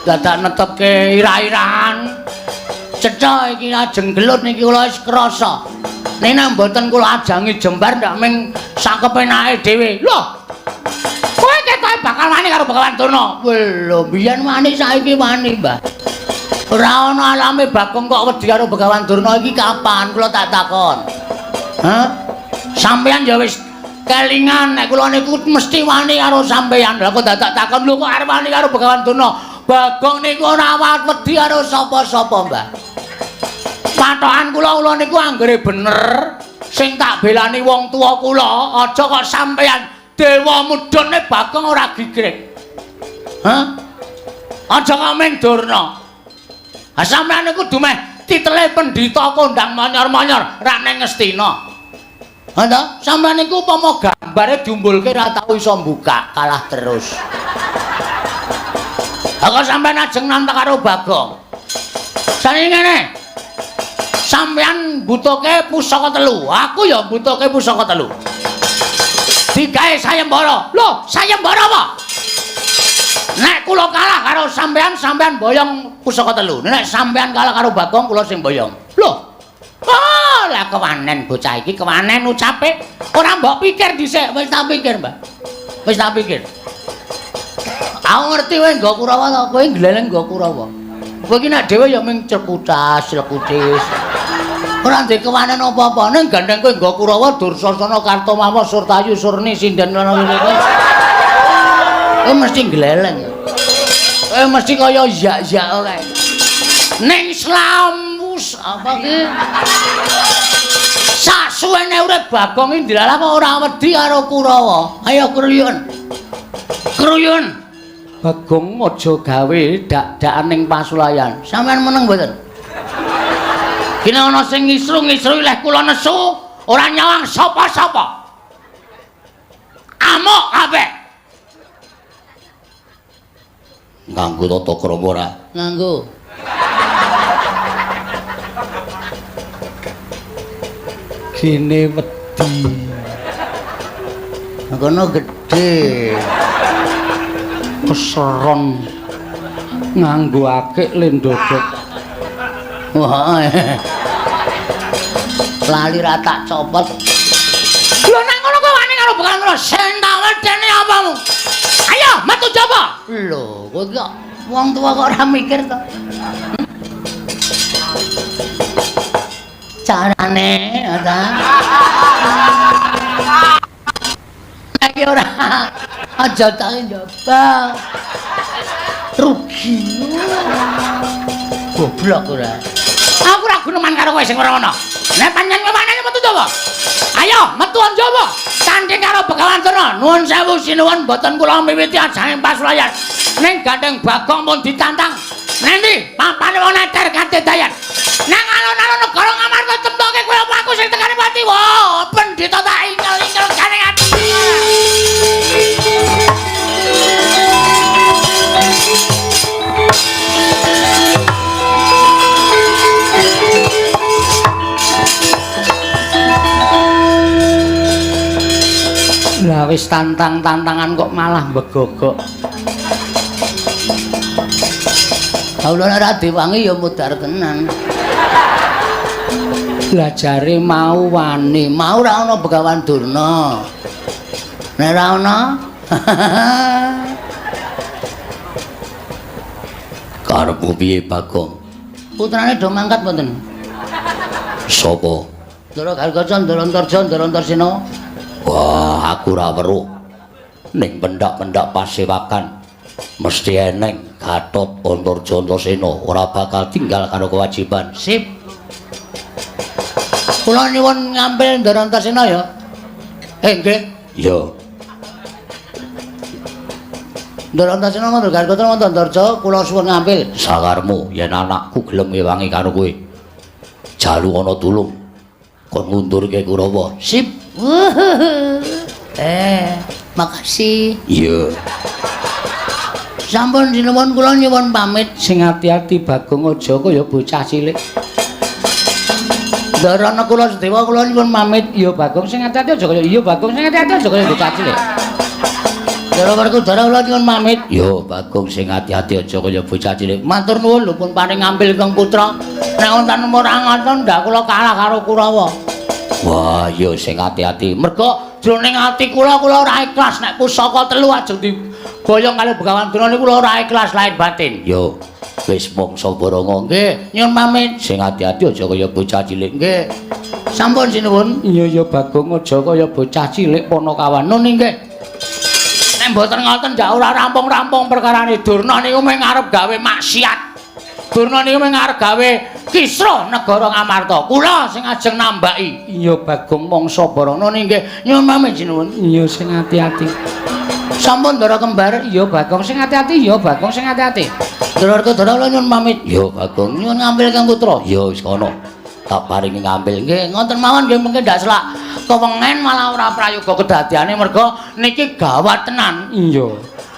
Dadak netepke ira-irahan. Cetha iki ajeng gelut niki kula wis krasa. Nek mboten kula ajangi jembar ndak mung sak kepenake dhewe. Lho. Kowe ketoke bakal wani karo Begawan Durna. Lho, biyen wani saiki wani, Mbah. Ora ana alame Bagong kok wedi karo Begawan Durna iki kapan kula tak takon. Hah? Sampeyan ya wis kelingan nek kula niku mesti wani karo sampeyan. Lah kok dadak takon lho kok arep wani karo Begawan Durna. Bagong niku ora wedi karo sapa-sapa, Mbah. Patokan kula niku anggere bener sing tak belani wong tuwa kula, aja kok sampeyan dewa mudhune Bagong ora gigrek. Hah? Aja ngomong Durna. Ha sampeyan niku kudu meh titele pendhita kondang monyor-monyor ra ning Ngastina. Ha ta? Sampeyan niku upama gambare diumbulke ra tau iso mbukak, kalah terus. Ha kok sampeyan ajeng nantang karo Bagong. Saniki ngene. Sampeyan butuhke pusaka telu, aku ya butuhke pusaka telu. Digawe sayembara. Lho, sayembara apa? Nek kula kalah karo sampeyan, sampeyan boyong pusaka telu. Nek sampeyan kalah karo Bagong, kula sing boyong. Lho. Oh, lah kewanen bocah iki, kewanen ucape. Ora mbok pikir dhisik, wis tak pikir, Mbak. Wis tak pikir. Aku ngerti kowe nggo Kurawa to, kowe gleleng nggo Kurawa. Kowe iki nek dhewe ya mung cekutas, cekutis. Ora ndek kewanen apa-apa ning gandeng kowe nggo Kurawa Dursasana Kartamama Surtayu Surni Sinden ngono kuwi. Kowe mesti gleleng. Kowe mesti kaya yak-yak kae. Ning slamus apa ki? Sasuwene urip Bagong iki ndilalah kok ora wedi karo Kurawa. Ayo kruyun. Kruyun. Bagong aja gawe dak-dakan ning pasulayan. Sampeyan meneng mboten? Kene ana sing ngisru-ngisru leh kula nesu, ora nyawang sapa-sapa. Amuk kabeh. Nganggo tata krama ora? Nganggo. Kene wedi. Kono gedhe. Keseron nganggo akik lendodok. Wah. Lali ra tak copot. Lho nang ngono kok wani karo Bekan terus sentawel dene apamu? Ayo metu jaba. Lho, kok wong tua kok ora mikir to. Carane ada. Nek ora aja tak njaba. Rugi. Goblok ora. Aku ora guneman karo kowe sing ora ngono. Nek pancen kemanane metu to, Pak? Ayo, metu njaba. Tanding karo Begawan Turna. Nuwun sewu sinuwun mboten kula miwiti ajane pasulayan. Ning gandeng Bagong pun ditantang. Nendi papane wong neter kanthi dayan. Nang alun-alun negara Ngamarta temtoke kowe apa aku sing tekani pati. Wah, pendhita tak ingkel-ingkel jane ati. Lah wis tantang-tantangan kok malah begogok. Kawula ora diwangi ya mudhar tenan. Lah jare mau wani, Mau ora ana Begawan Durna. Nek ora ana karepmu piye Bagong? Putrane do mangkat mboten? Sapa? Ndara Gargaja, Ndara Antarja, Ndara Antarsena. Wah, aku ora weruh. Ning pendak-pendak pasewakan mesti eneng Gatot Antarja Antarsena ora bakal tinggal karo kewajiban. Sip. Kula nyuwun ngambil Ndara Antarsena ya. Nggih. Ya. Ndara Antarsena Ndara Gargaja Ndara Antarja kula suwun ngambil. Sakarmu yen anakku gelem ngewangi karo kowe. Jalu ana tulung. Kon ngundurke Kurawa. Sip. Makasih. Iya. Sampun sinuwun kula nyuwun pamit. Sing ati-ati Bagong aja kaya bocah cilik. Darana kula sedewa kula nyuwun pamit. Iya Bagong sing ati-ati aja kaya iya Bagong sing ati-ati aja kaya bocah cilik. Dara Werkudara kula nyuwun pamit. Yo Bagong sing ati-ati aja kaya bocah cilik. Matur nuwun lho pun paring ngambil Kang Putra. Nek wonten ora ngoten ndak kula kalah karo Kurawa. Wah, yo sing ati-ati. Mergo jroning ati kula ora ikhlas nek pusaka telu ajeng diboyong kali Begawan Durna niku kula ora ikhlas lahir batin. Yo wis mongso Baranga. Nggih, nyuwun pamit. Sing ati-ati aja kaya bocah cilik. Nggih. Sampun sinuwun. Iya Bagong aja kaya bocah cilik Panakawan. Nun nggih. Nek mboten ngoten ndak ora rampung-rampung perkarane Durna niku mung arep gawe maksiat. Durna niku mung arep gawe kisruh negara Ngamarta. Kula sing ajeng nambaki. Iya Bagong Mangsa Barana nggih. Nyuwun pamit sinuwun. Iya sing ati-ati. Sampun Ndara Kembar. Iya Bagong sing ati-ati, iya Bagong sing ati-ati. Ndara Werkudara kula nyuwun pamit. Iya Bagong nyuwun ngambil Kang Putra. Iya wis kono. Tak paringi ngambil. Nggih, ngoten mawon nggih mungkin ndak selak kewengen malah ora prayoga kedadiane merga niki gawat tenan. Iya.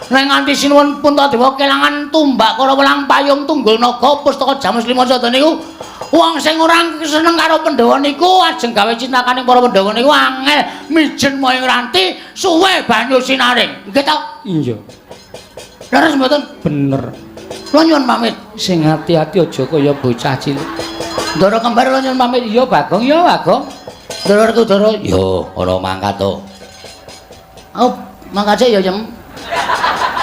Nek nganti sinuwun Puntadewa kelangan tumbak karo welang payung tunggul naga pustaka Jamus Lima Sada niku wong sing ora seneng karo Pandhawa niku ajeng gawe cintakaning para Pandhawa niku angel mijen moyong ranti suwe banyu sinaring. Nggih to? Iya. Leres mboten? Bener. Kula nyuwun pamit. Sing ati-ati aja kaya bocah cilik. Ndara Kembar kula nyuwun pamit. Iya Bagong, iya Bagong. Ndara Werkudara. Yo, ana mangkat to. Oh, mangkat ya, Jem.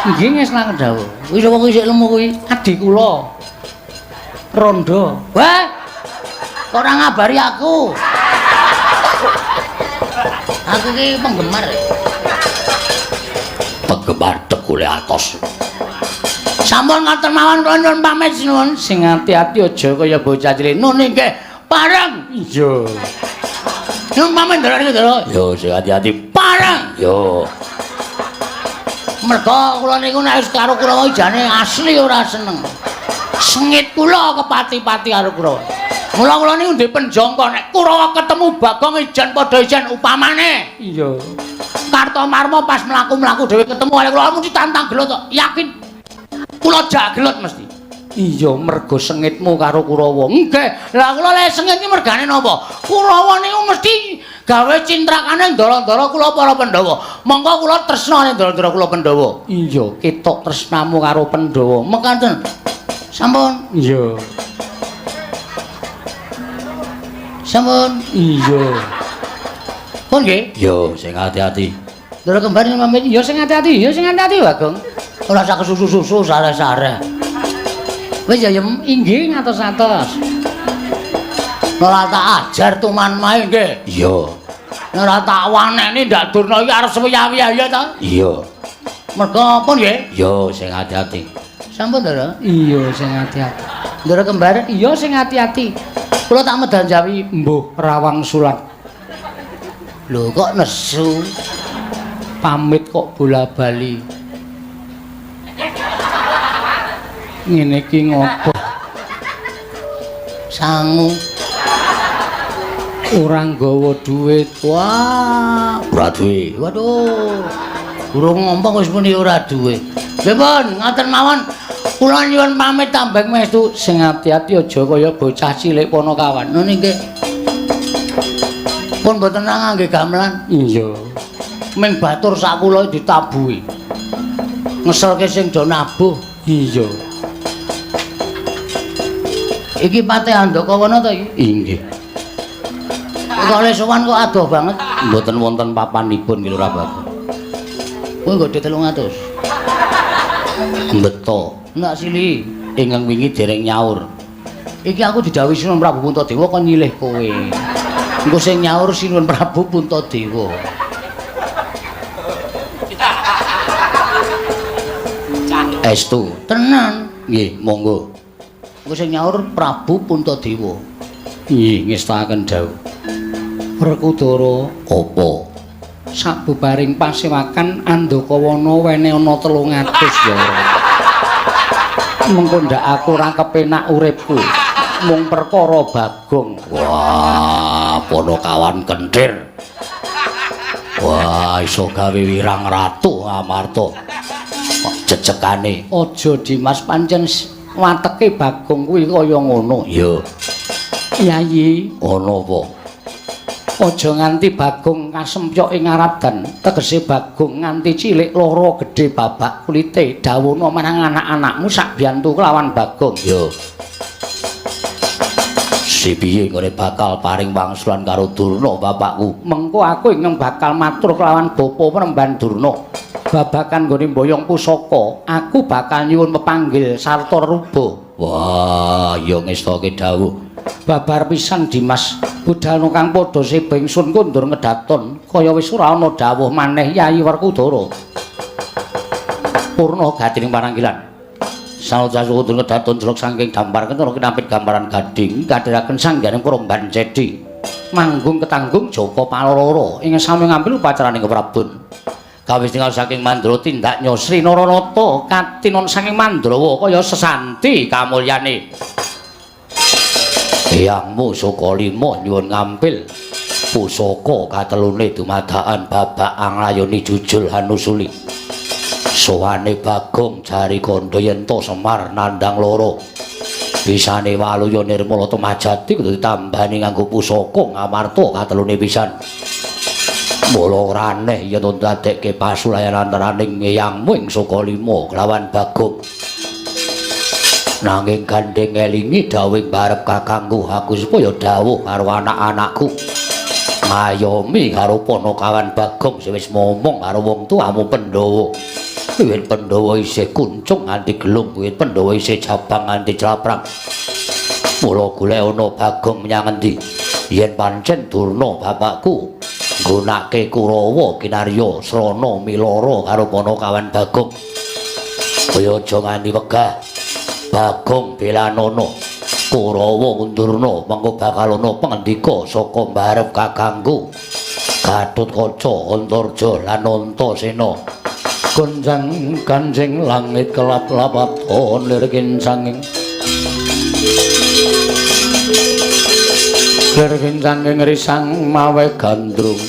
Nggih ngesna kedawuh. Kuwi sapa kuwi sik lemu kuwi? Adik kula. Rondo. Wah. Kok ora ngabari aku? Aku ki penggemar. Penggemar Tekule Atos. Sampun ngaten mawon kula nyuwun pamit sinuwun. Sing ati-ati aja kaya bocah cilik. Nun nggih pareng. Iya. Nyuwun pamit Ndara niku Ndara. Yo sing ati-ati pareng. Yo. Merga kula niku nek wis karo Kurawa jane asli ora seneng. Sengit kula kepati-pati karo Kurawa. Mula kula niku ndek penjangka nek Kurawa ketemu Bagong ijan padha ijan upamane. Iya. Kartomarma pas mlaku-mlaku dhewe ketemu oleh kula mesti tantang gelut kok. Yakin kula jak gelut mesti. Iya, mergo sengitmu karo Kurawa. Nggih. Lah kula lek sengit iki mergane napa? Kurawa niku mesti gawe cintrakane ndara-ndara kula para Pandhawa. Monggo kula tresna ndara-ndara kula Pandhawa. Iya, ketok tresnamu karo Pandhawa. Mekaten. Sampun. Iya. Sampun. Iya. Pun nggih? Yo, sing ati-ati. Ndara kembar pamit. Ya sing ati-ati, ya sing ati-ati, Bagong. Ora sak kesusu-susu sare-sare. Wis ya inggih ngatos-atos. Ora tak ajar tuman mae nggih. Iya. Ora tak waneni ndak durna iki arep suwi-wiya ta? Iya. Merga pun nggih? Yo sing ati-ati. Sampun, Ndara? Iya sing ati-ati. Ndara kembar? Iya sing ati-ati. Kula tak medanjawi Mbuh rawang sulat. Lho kok nesu? Pamit kok bola-bali. Ngene iki ngopo? Sangu. Ora nggawa dhuwit. Wah, ora duwe. Waduh. Durung ngomong wis muni ora duwe. Nggih, Pun, ngaten mawon. Kula nyuwun pamit tambeng mestu. Sing ati-ati aja kaya bocah cilik Ponokawan. Nun nggih. Pun mboten ngangge gamelan. Iya. Ming batur sak kula ditabuhi. Ngeselke sing do nabuh. Iya. Iki Patih Andakawana ta iki? Inggih. Kok oleh sowan kok adoh banget. Mboten wonten papanipun ki Lurah Bagong. Kowe nggodhe 300. Beto. Nak sili. Ingkang wingi dereng nyaur. Iki aku didhawuhi Sinuwun Prabu Puntadewa kok nyilih kowe. Engko sing nyaur Sinuwun Prabu Puntadewa. Estu. Tenan. Nggih, monggo. Engko sing nyaur Prabu Puntadewa. Nggih, ngestaken dawuh. Werkudara, Apa? sabubaring pasewakan Andakawana wene ana 300 ya. Mengko ndak aku ora kepenak uripku. Mung perkara Bagong. Wah, Ponokawan kentir. Wah, iso gawe wirang ratu Amarta. Jejekane. Aja Dimas pancen wateke Bagong kuwi kaya ngono. Iya. Yayi, Ono apa? aja nganti Bagong kasempyok ing ngaradan. Tegese Bagong nganti cilik loro gedhe babak kulite. Dawono marang anak-anakmu sak biyantu kelawan Bagong. Yo. Sipiye ngene bakal paring wangsulan karo Durna bapakku. Mengko aku ingkang bakal matur kelawan bapa Penemban Durna. Babakan nggone mboyong pusaka, aku bakal nyuwun pepanggil sarta ruba. Wah, ya ngestake dawuh. Babar pisan Dimas, budhalno kang padha sebengsun kondur ngedaton, kaya wis ora ana dawuh maneh Yayi Werkudara. Purna gatining pananggilan. Sanodya kondur ngedaton jelek saking dampar kena kinampit gambaran gading kadhiraken sangganing Promban Cedi. Manggung ketanggung Joko Paloro ing sami ngambil upacaraning keprabun. Kawis tinggal saking Mandra tindak nyosri Naranata katinon saking Mandrawa kaya sesanti kamulyane. Eyangmu Sukalima nyuwun ngampil pusaka katelune dumadakan babak anglayoni jujul hanusuli. Sowane Bagong jari kandha yen to Semar nandhang loro. Bisane waluya nirmala temajati kudu ditambani nganggo pusaka ngamarta katelune pisan. Mula ora aneh yen to dadekke pasulayan antaraning eyangmu ing Sukalima kelawan Bagong. Nanging gandeng elingi dawuh barep kakangku aku supaya dawuh karo anak-anakku. Ngayomi karo Ponokawan Bagong sing wis momong karo wong tuamu Pandhawa. Wiwit Pandhawa isih kuncung nganti gelung, wiwit Pandhawa isih jabang nganti claprang. Mula golek ana Bagong menyang endi? Yen pancen Durna bapakku nggunakake Kurawa kinarya srana milara karo Panakawan Bagong. Kaya aja nganti wegah. Bagong belanana Kurawa Durna mengko bakal ana pangendika saka mbarep kakangku Gatotkaca, Antarja lan Antasena. Gonjang kanjeng langit kelap-lapat lirikin sanging lirikin sanging risang mawe gandrung.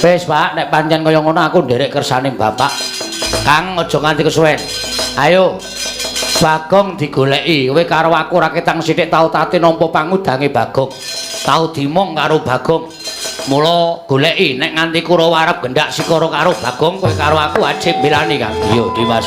Wis Pak, nek pancen kaya ngono aku nderek kersaning bapak. Kang aja nganti kesuwen. Ayo Bagong digoleki. Kowe karo aku ora ketang sithik tau tate nampa pangudange Bagong. Tau dimong karo Bagong. Mula goleki nek nganti Kurawa arep gendak sikara karo Bagong kowe karo aku wajib milani Kang. Iya, Dimas.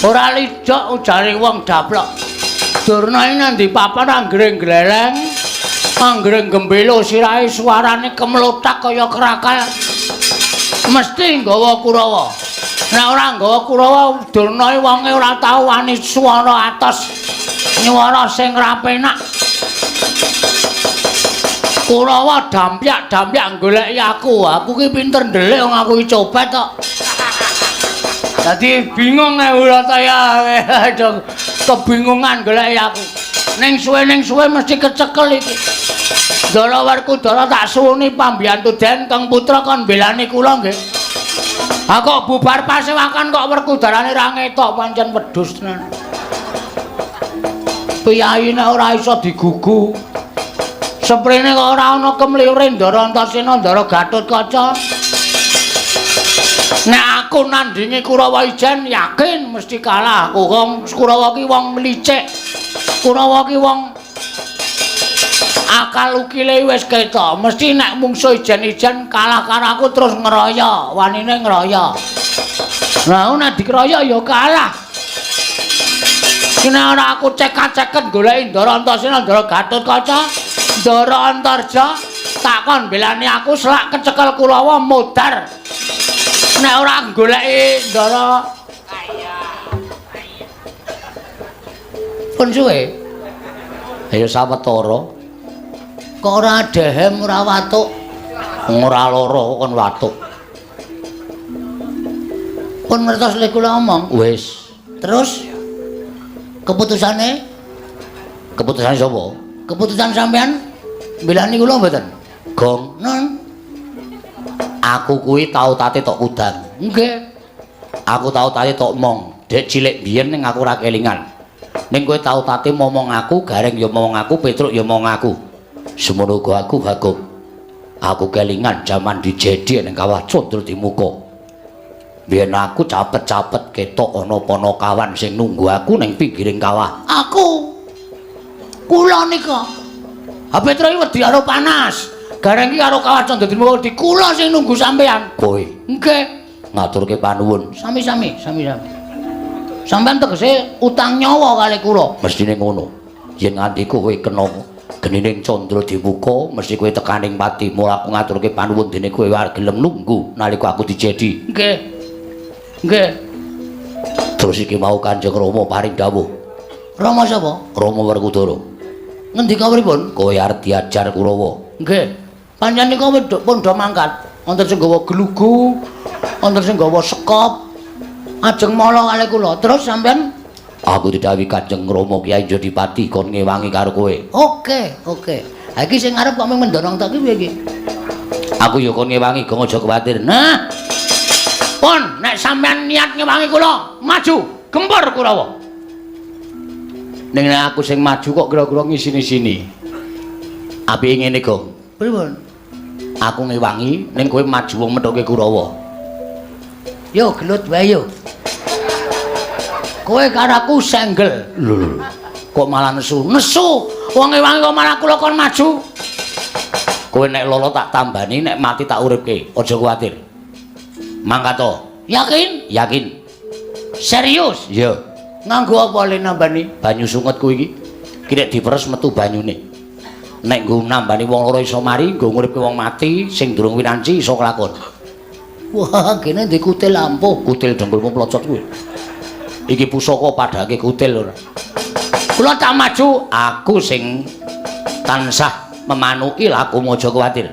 Ora lijok ujare wong daplok. Durna iki nang ndi papan anggering gleleng, anggering gembelo sirahe suarane kemlotak kaya kerakal. Mesti nggawa Kurawa. Nek ora nggawa Kurawa Durna iki wonge ora tau wani swara atos nyuwara sing rapenak. Kurawa dampyak-dampyak goleki aku. Aku ki pinter ndelik wong aku iki copet kok. Dadi bingung Urataya, aduh kebingungan goleki aku. Ning suwe mesti kecekel iki. Ndara Werkudara tak suwuni pambiyantu Den Kang Putra kon belani kula nggih. Ha kok bubar pasewakan kok Werkudarane ra ngetok pancen wedhus tenan. Piyayine ora iso digugu. Seprene kok ora ana kemliwire Ndara Antasena Ndara Gatotkaca. Nek aku nandingi Kurawa ijen yakin mesti kalah. Wong Kurawa ki wong licik. Kurawa ki wong akal ukile wis ketok. Mesti nek mungsuh ijen-ijen kalah karo aku terus ngeroyo, wanine ngeroyo. Lah nek dikeroyo ya kalah. Nek ora aku cekak-ceket goleki Ndara Antasena Ndara Gatotkaca, Ndara Antarja takon belani aku selak kecekel Kurawa modar. Nek ora goleki Ndara pun suwe. Ayo sawetara. Kok ora dehem ora watuk. Ora lara kon watuk. Pun ngertos lek kula omong. Wis. Terus keputusane? Keputusan sapa? Keputusan sampean belani kula mboten? Gong. Non. Aku kuwi tau tate tok kudang. Nggih. Aku tau tate tok mong. Dek cilik biyen ning aku ora kelingan. Ning kowe tau tate momong aku, Gareng ya momong aku, Petruk ya momong aku. Semono uga aku Bagong. Aku kelingan jaman dijedi ning Kawah Candra Dimuka. Biyen aku capet-capet ketok ana Panakawan sing nunggu aku ning pinggiring kawah. Aku. Kula nika. Ha Petruk iki wedi karo panas. Gareng iki karo Kawah Candra Dimuka di kula sing nunggu sampean. Kowe. Nggih. Ngaturke panuwun. Sami-sami. Sampeyan tegese utang nyawa kali kula. Mestine ngono. Yen nganti kowe kena genining Candra Dimuka, mesti kowe tekaning pati. Mula aku ngaturke panuwun dene kowe arep gelem nunggu nalika aku dijedi. Nggih. Terus iki mau Kanjeng Rama paring dawuh. Rama sapa? Rama Werkudara. Ngendika pripun? Kowe arep diajar Kurawa. Nggih. Pancen nika pun do mangkat. Wonten sing nggawa glugu, wonten sing nggawa sekop. Ajeng mala kali kula. Terus sampean aku didhawuhi Kanjeng Rama Kyai Jodipati kon ngewangi karo kowe. Oke. Ha iki sing arep kok mendorong tak piye iki? Aku ya kon ngewangi, gong aja kuwatir. Nah. Pun nek sampean niat ngewangi kula, maju, gempur Kurawa. Ning nek aku sing maju kok kira-kira ngisini-sini. Apike ngene, Gong? Pripun? Aku ngewangi ning kowe maju wong methuke Kurawa. Yo gelut wae yo. Kowe karo aku senggel. Lho. Kok malah nesu? Nesu. Wangi-wangi kok malah kula kon maju. Kowe nek lolo tak tambani, nek mati tak uripke. Aja kuwatir. Mangkato. Yakin? Yakin. Serius? Iya. Nganggo apa le nambani? Banyu sungetku iki. Ki nek diperes metu banyune. Nek nggo nambani wong loro iso mari, nggo nguripke wong mati sing durung winanci iso kelakon. Wah, kene ndek kutil lampuh, kutil dengkulmu plocot kuwi. Iki pusaka padhake kutil ora. Kula tak maju, aku sing tansah memanuki lakumu aja kuwatir.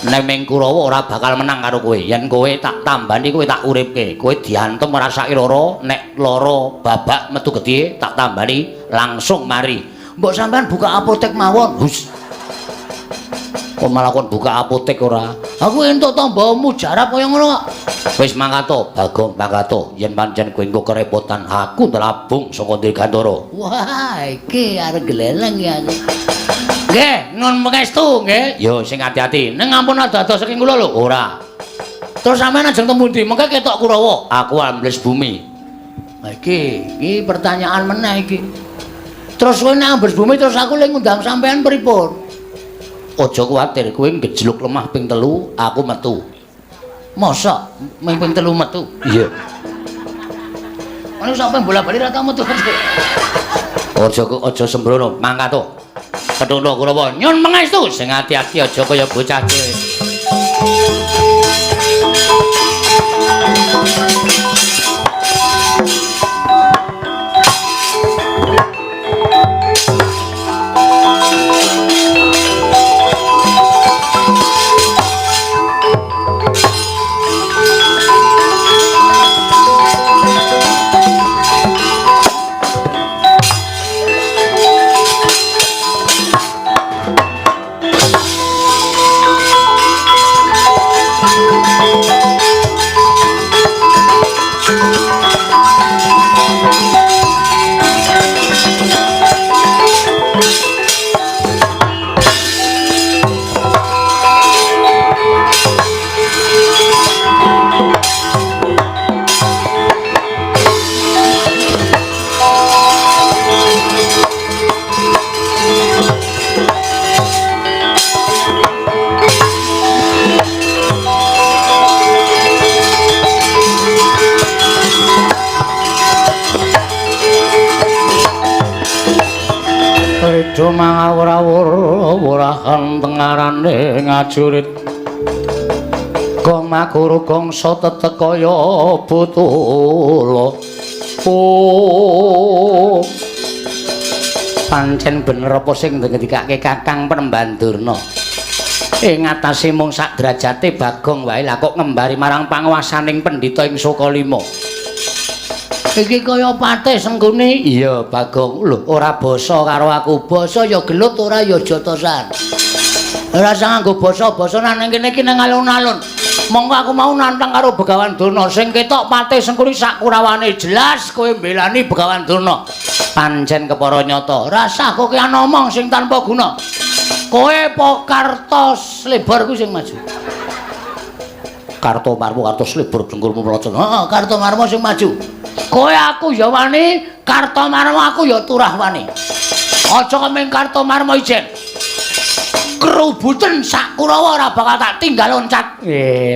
Nek ming Kurawa ora bakal menang karo kowe. Yen kowe tak tambani kowe tak uripke. Kowe diantem ngrasaki lara, nek lara babak metu gedhe tak tambani langsung mari. Mbok sampean buka apotek mawon. Hus. Kok malah kon buka apotek ora? Aku entuk tamba mujarab kaya ngono kok. Wis mangkato, Bagong mangkato. Yen pancen kowe engko kerepotan, aku ndelabung saka Dirgantara. Wah, iki arep gleleng ya. Nggih, nun mengestu nggih. Yo sing ati-ati. Ning ampun dados saking kula lho. Ora. Terus sampean ajeng temu ndi? Mengke ketok Kurawa. Aku ambles bumi. Nah iki pertanyaan meneh iki. Terus kowe nek ambles bumi terus aku lek ngundang sampean pripun? Aja kuwatir, kowe ngejluk lemah ping 3, aku metu. Mosok ping 3 metu? Iya. Ana sampe bola-bali ra tau metu. Aja sembrono, mangkato. Ketundha Kurawa, nyun mengestu sing ati-ati aja kaya bocah cilik. Redo mangawur-awur wurahan tengarane ngajurit gong maguru gongso tetekaya butula pancen bener apa sing ngendikake Kakang Prembandurna ing atase mung sak derajate Bagong wae lah kok ngembari marang panguwasaning pendhita ing Sukalima. Iki kaya patih senggone. Iya, Bagong. Lho, ora basa karo aku. Basa ya gelut ora ya jotosan. Ora usah nganggo basa-basa nang kene iki nang alun-alun. Monggo aku mau nantang karo Begawan Durna sing ketok patih sengkuni sak kurawane jelas kowe mbelani Begawan Durna. Pancen kepara nyata. Rasah kok ki ana omong sing tanpa guna. Kowe po kartos lebar ku sing maju. Karto marmo kartos lebar dengkulmu melocot. Heeh, karto marmo sing maju. Kowe aku ya wani, Kartomarma aku ya turah wani. Aja kemeng Kartomarma ijen. Kerubutan sak Kurawa ora bakal tak tinggal loncat.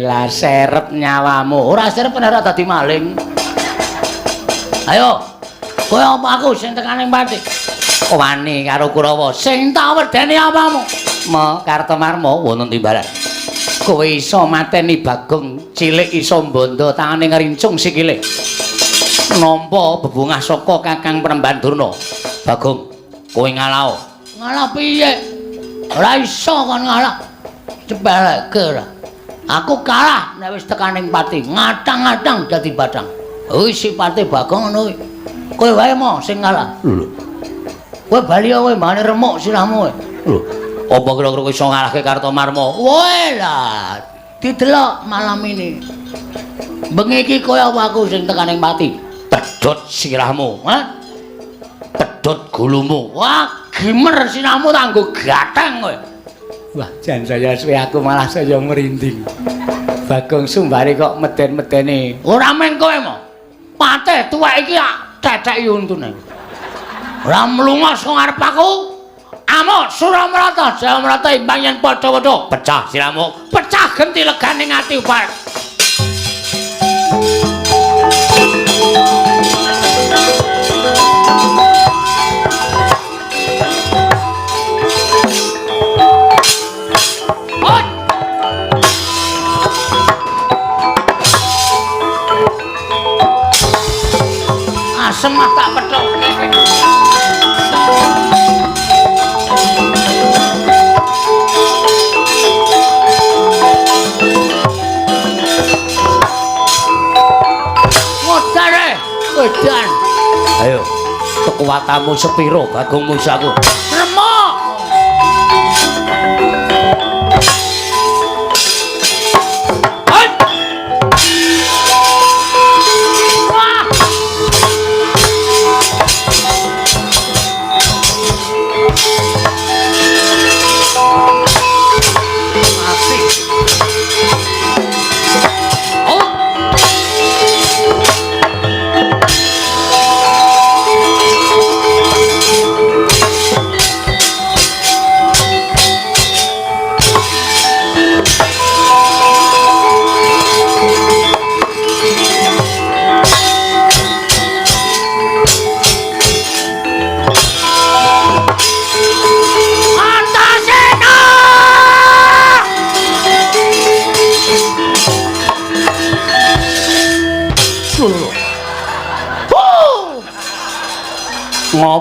Lah serep nyawamu. Ora serep ora dadi maling. Ayo. Kowe apa aku sing tekaning pati? Wani karo Kurawa. Sing tak wedeni apamu? Mo Kartomarma wonten timbalan. Kowe iso mateni Bagong cilik iso mbondo tangane ngrincung sikile. Nampa bebungah saka Kakang Prembandurna. Bagong, kowe ngalah. Ngalah piye? Ora iso kon ngalah. Cepeleke ora. Aku kalah nek wis tekaning pati, ngatang-ngatang dadi batang. Wis sipate Bagong ngono kuwi. Kowe wae mo sing ngalah. Lho. Kowe bali kowe mbane remuk sirahmu kowe. Lho. Apa kira-kira kowe iso ngalahke Kartomarma? Woe lah. Didelok malam ini. Bengi iki kaya aku sing tekaning pati. Pedhot sirahmu, ha? Pedhot gulumu. Wah, gimer sirahmu tak nggo gatheng kowe. Wah, jan saya suwe aku malah saya merinding. Bagong Sumbare kok meden-medeni. Ora meng kowe mo. Patih tuwek iki cecek untune. Ora mlungos kok ngarep aku. Namo Suramrata, Suramrata imbang yen padha-padha pecah siramu. Pecah genti leganing ati upar. Asem tak petok. Modare, edan. Ayo, kekuatanmu sepiro Bagong Musaku? Remok.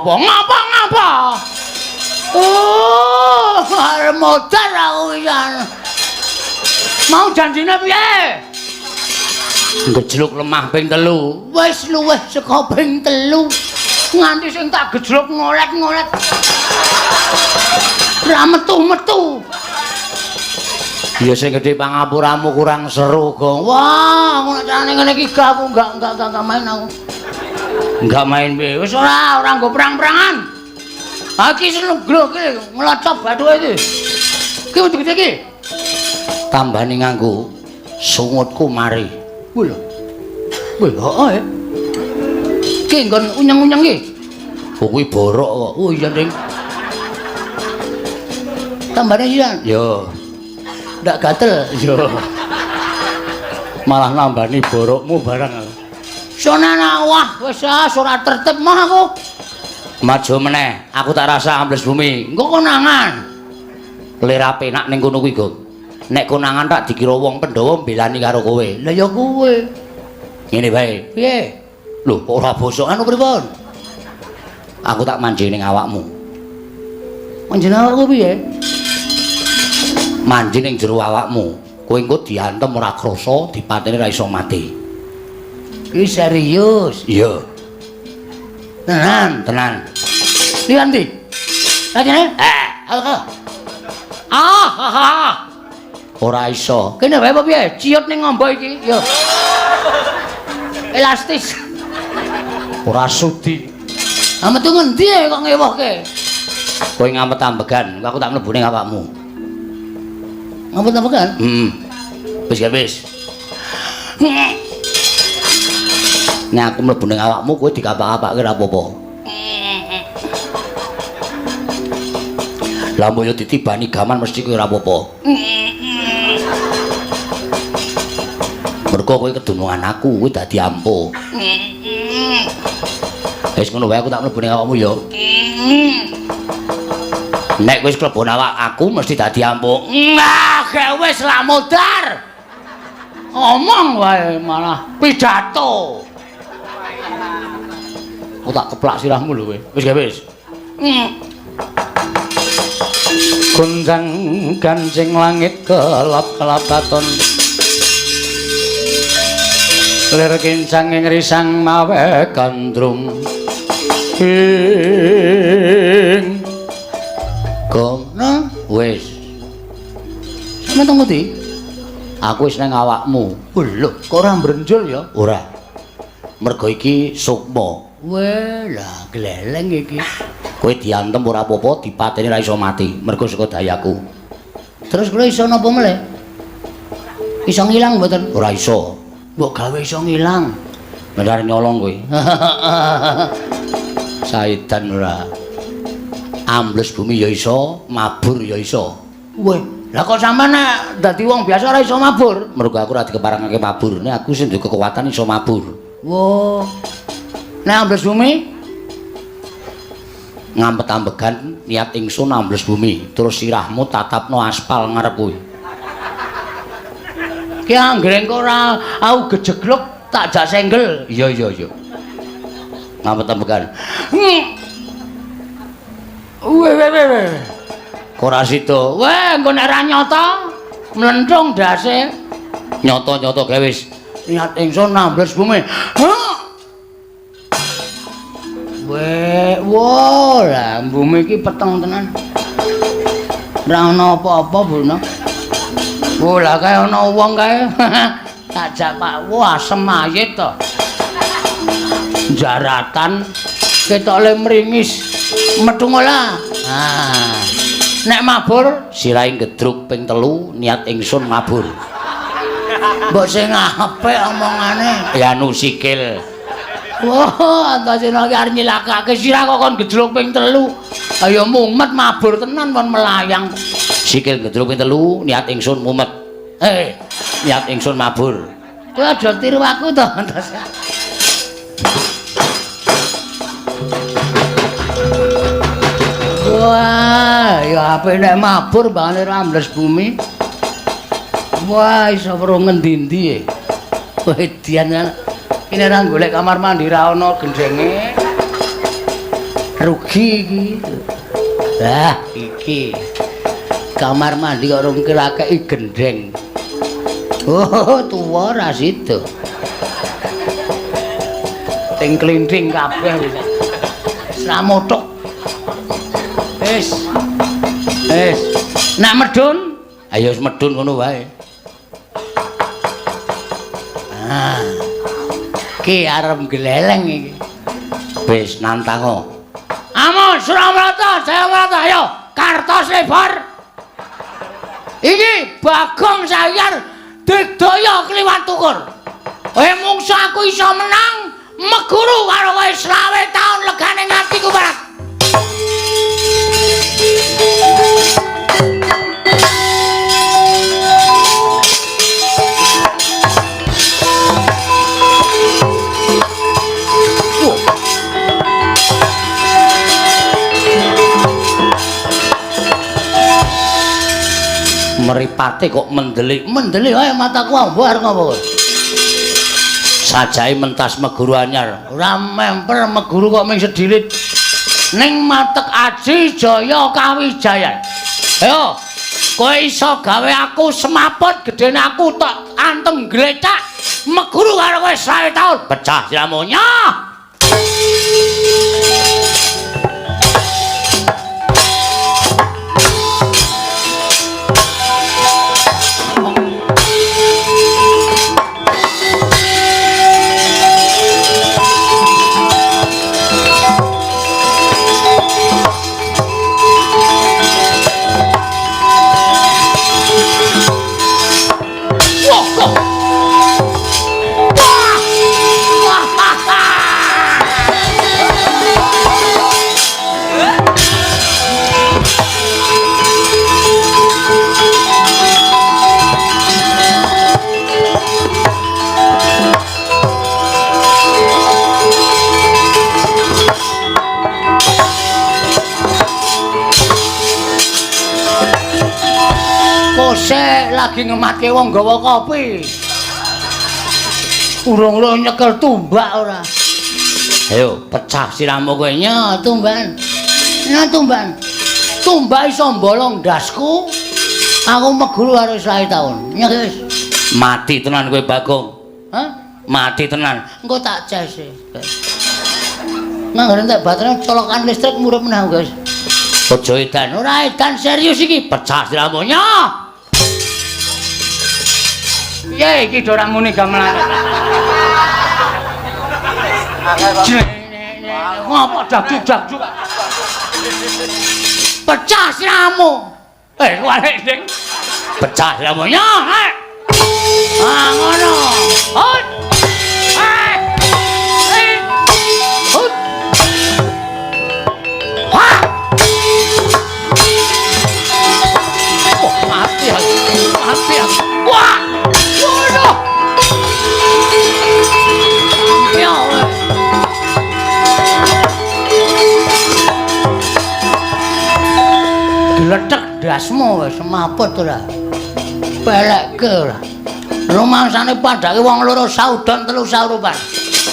Ngapa? Oh, arep modar aku pisan. Mau janjine piye? Gejluk lemah ping 3. Wis luwih saka ping 3. Nganti sing tak gejluk ngolet-ngolet. Ra metu-metu. Ya sing gedhe pangapuramu kurang seru, Gong. Wah, aku nek carane ngene iki aku enggak main aku. Enggak main piye? Wis ora nggo perang-perangan. Ha iki senegro iki nglocop bathuke iki. Ki gede iki. Tambani nganggo sungutku mari. Lho. Wih, heeh. Ki nggon unyeng-unyeng iki. Kuwi borok kok. Oh iya, Ding. Tambane iya. Yo. Ndak gatel. Yo. Malah nambani borokmu barang. Sonana wah wis ora tertib mah aku. Maju meneh, aku tak rasa ambles bumi. Engko konangan. Lera penak ning kono kuwi, Gong. Nek konangan tak dikira wong Pandhawa mbelani karo kowe. Lah ya kowe. Ngene bae. Piye? Lho, ora bosok anu pripun? Aku tak manji ning awakmu. Manjen awakku piye? Manji ning jero awakmu. Kowe engko diantem ora krasa, dipateni ra iso mati. Ki serius. Iya. Tenan. Lihat ndi? Lajene? Ora iso. Kene wae apa piye? Ciut ning ngombo iki. Yo. Elastis. Ora sudi. Metu ngendi kok ngewohke? Kowe ngamet ambegan, aku tak mlebu ning awakmu. Ngampun ambegan? Wis ya wis. Nek aku mlebu ning awakmu kowe dikapak-kapake ora apa-apa. Lah mbok yo ditibani gaman mesti kowe ora apa-apa. Mergo kowe kedunungan aku kuwi dadi ampuh. Wis ngono wae aku tak mlebu ning awakmu yo. Nek wis klebu awak aku mesti dadi ampuh. Nah, wis lah modar. Omong wae malah pidato. Aku tak keplak sirahmu lho kowe. Wis wis. Gunjang kancing langit kelap-kelapaton. Lir kincang ing risang mawe gandrung. Gong, wis. Sampe teng ndi? Aku wis nang awakmu. Lho, kok ora mbrenjol ya? Ora. Mergo iki sukma. Weh, lah gleleng iki. Kowe diantem ora apa-apa, dipateni ra iso mati, mergo saka dayaku. Terus kula iso napa meneh? Iso ngilang mboten? Ora iso. Mbok gawe iso ngilang. Benar nyolong kowe. Saidan ora. ambles bumi ya iso, mabur ya iso. Weh, lah kok sampean nek dadi wong biasa ora iso mabur? Mergo aku ora dikeparengake mabur, nek aku sing duwe kekuatan iso mabur. Wo. Nek ambles bumi ngampet-ambegan niat ingsun ambles bumi, terus sirahmu tatapno aspal ngarep kuwi. Ki anggere engko ora aku gejegluk tak jak senggel. Iya. Ngampet-ambegan. Weh. Ora sida. Weh, engko nek ra nyata mlenthung dase. Nyata-nyata gawe wis. Niat ingsun ambles bumi. Weh, wo lah bumi iki peteng tenan. Ora ana apa-apa, Buna. Wo lah kae ana wong kae. Tak jak Pak, wah asem ayit to. Jaratan ketok le mringis metu ngolah. Ah. Nek mabur Sirahe gedruk ping 3 niat ingsun mabur. mbok sing apik omongane. Ya anu sikil. Wah, antasena iki arep nyilakake sirah kok kon gedruk ping 3. Ayo mumet mabur tenan kon melayang. Sikil gedruk ping 3 niat ingsun mumet. Niat ingsun mabur. Kowe aja tiru aku to, Antas. Wah, ya ape nek mabur bangane rambles bumi. Wah, iso weruh ngendi-endi. Wedian ini ra golek kamar mandi ra ana gendenge. Rugi iki. Lah, iki. Kamar mandi kok rung kirakeki gendeng. Oh, tuwa ra sido. Ting klinting kabeh wis. Ra motok. Wis. Nek medun, Ayo wis medun ngono wae. ah. Ki arep gleleng iki. Wis nantang. Amun Suramarta, Jayamrata, ayo kartos lebar. Iki Bagong Sayar digdaya kliwat tukur. Kowe mungsu aku iso menang meguru karo kowe 20 taun legane ngatiku barak. Meripate kok mendelik Ayo mataku ambar ngopo. sajahe mentas meguru anyar. Ora memper meguru kok ming sedilit. Ning matek aji jaya kawijayan. Ayo, kowe iso gawe aku semaput gedene aku tok anteng glecak meguru karo kowe 20 taun. Pecah siramunya. Kosek lagi ngematke wong gawa kopi. Urung lo nyekel tumbak ora. Ayo pecah siramu kowe. Nya tumban. Tumbak iso mbolong ndasku. Aku meguru karo 20 taun. Nya wis. Mati tenan kowe Bagong. Hah? Mati tenan. Engko tak jas. Manggon tak baterai colokan listrik murip meneh, guys. Aja edan. Ora edan serius iki. Pecah siramunya. Ya iki ora muni gamelan. Ngopo dagdug. Pecah siramu. Wale Ding. Pecah siramunya. Ah ngono. Hut. Hut. Wah. ndasmu wis maput ora. Pelekke ora. Rumangsane padake wong loro saudan telu saurupan.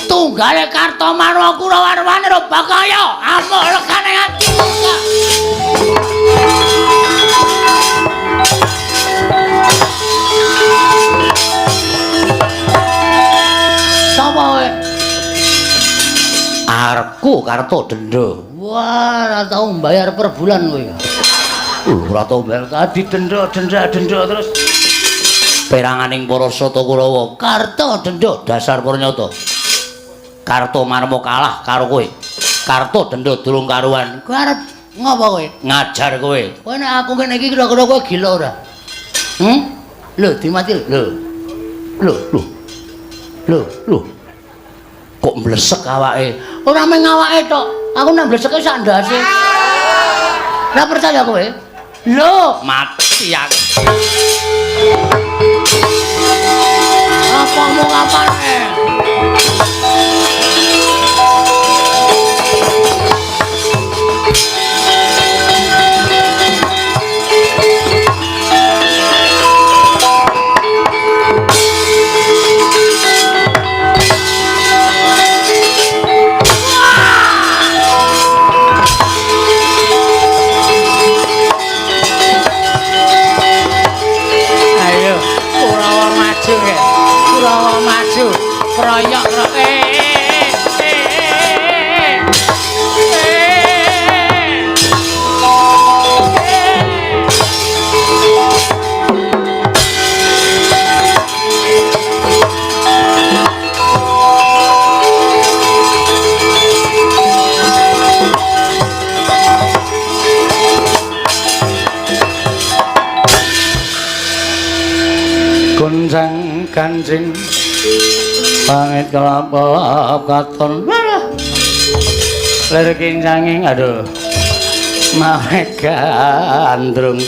Tunggale Kartomarma Kurawarwane Robakaya amuk legane ati. Sapa kowe? Arepku Kartodendra. Wah, ora tau mbayar per bulan kowe. Ora tau mbayar tadi denda terus peranganing para sata Kurawa. Kartodendra dasar pranyata. Kartomarma kalah karo kowe. Kartodendra durung karuan. Kowe arep ngopo kowe? Ngajar kowe. Kowe nek aku kene iki kira-kira kowe gila ora? Lho, dimati lho. Lho. Kok mlesek awake? Ora mung awake tok. Aku nek mleseke sak ndase. Ora percaya kowe? Lho, mati aku. Apa mau kapan? Kurawa maju kroyok Gunjang Kanjeng pangit kelapa katon lir kincanging aduh mawet gandrung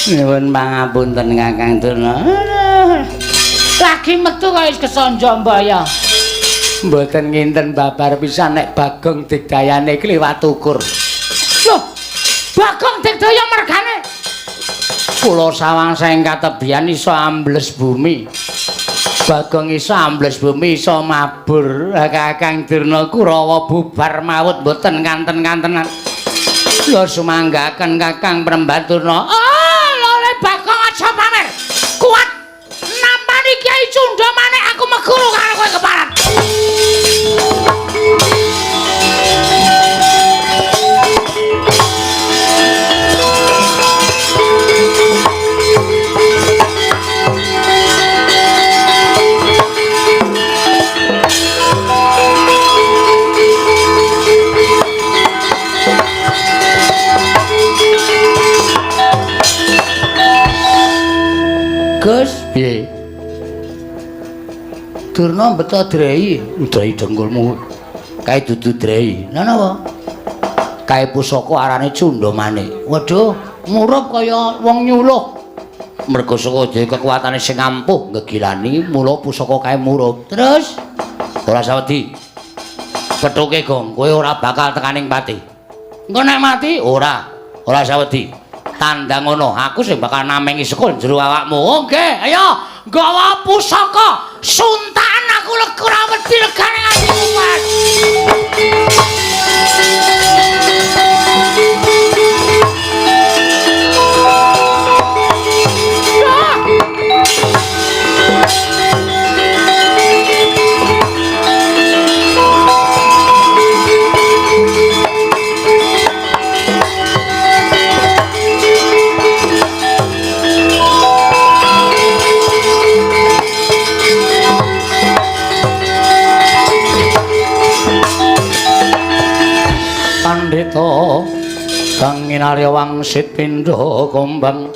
nyuwun pangapunten Kakang Durna lagi metu kaya wis kesonjo mbaya mboten nginten babar pisan nek Bagong digdayane kliwat ukur lho Bagong digdaya mergane kula sawangsa ing katebian iso ambles bumi. Bagong iso ambles bumi iso mabur. Kakang Durna Kurawa bubar maut mboten kanten-kantenan. Lha sumanggaken Kakang Prembaturna. Lha Bagong aja pamer. Kuat nampani Kyai Cundha maneh aku meguru karo kowe keparat. Gus, piye? Durna beto drei, drei dengkulmu. Kae dudu drei. Lha napa? Kae pusaka arane Cundha Manik. Waduh, murup kaya wong nyuluh. Mergo saka dhewe kekuatane sing ampuh ngegilani, mula pusaka kae murup. Terus ora sawedi. Pethuke Gong, kowe ora bakal tekaning pati. Engko nek mati ora sawedi. Tandang ngono, aku sing bakal namengi sekul jero awakmu. Oke, ayo gawa pusaka suntakan aku ora wedi legane atiku, Mas. Pandhita kang inarya wangsit pindha kombang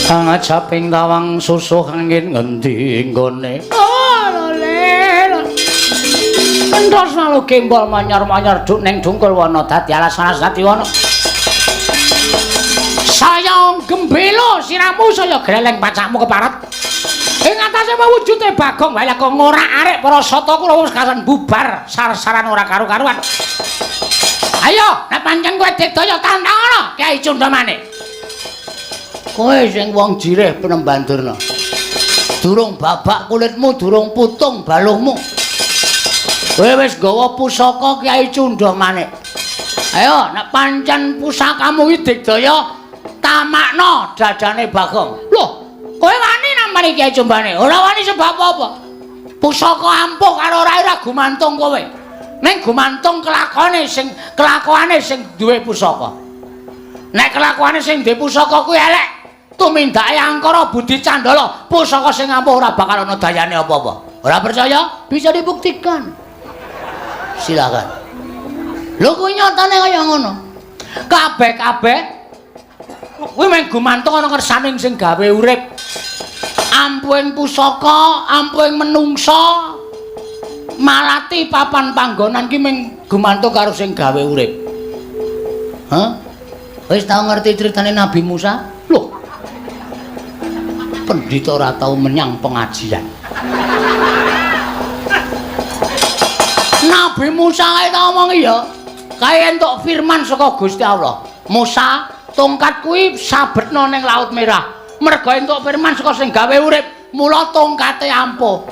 kang ajaping tawang susuh angin ngendi nggone endos malu gembol manyar-manyar duk ning dungkul wana dadi alasan dadi wana saya gembelo siramu saya greleng pacakmu keparat ing atase wujude Bagong wae kok ngorak-arik para sata kula wis kasan bubar sar-saran ora karu-karuan. Ayo, nek pancen kowe digdaya tantangono, Kyai Cundamane. Kowe sing wong jireh Penemban Durna. Durung babak kulitmu, durung putung baluhmu. Kowe wis gawa pusaka Kyai Cundamane. Ayo, nek pancen pusakamu iki digdaya tamakno dadane Bagong. Loh, kowe wani namani Kyai Cundamane? Ora wani sebab apa? Pusaka ampuh karo ora gumantung kowe. Ning gumantung kelakuane sing duwe pusaka. Nek kelakuane sing duwe pusaka kuwi elek, tumindake angkara budi candala, pusaka sing ampuh ora bakal ana dayane apa-apa. Ora percaya? Bisa dibuktikan. Silakan. Lho kuwi nyatane kaya ngono. Kabeh-kabeh kuwi mung gumantung ana kersaning sing gawe urip. Ampuhing pusaka, ampuhing menungsa, malati papan panggonan ki mung gumantung karo sing gawe urip. Hah? Wis tau ngerti ceritane Nabi Musa? Loh. Pendhita ora tau menyang pengajian. Nabi Musa kae tau ngomong ya. Kae entuk firman saka Gusti Allah. Musa, tongkat kuwi sabetno ning Laut Merah. Mergo entuk firman saka sing gawe urip, mula tongkate ampuh.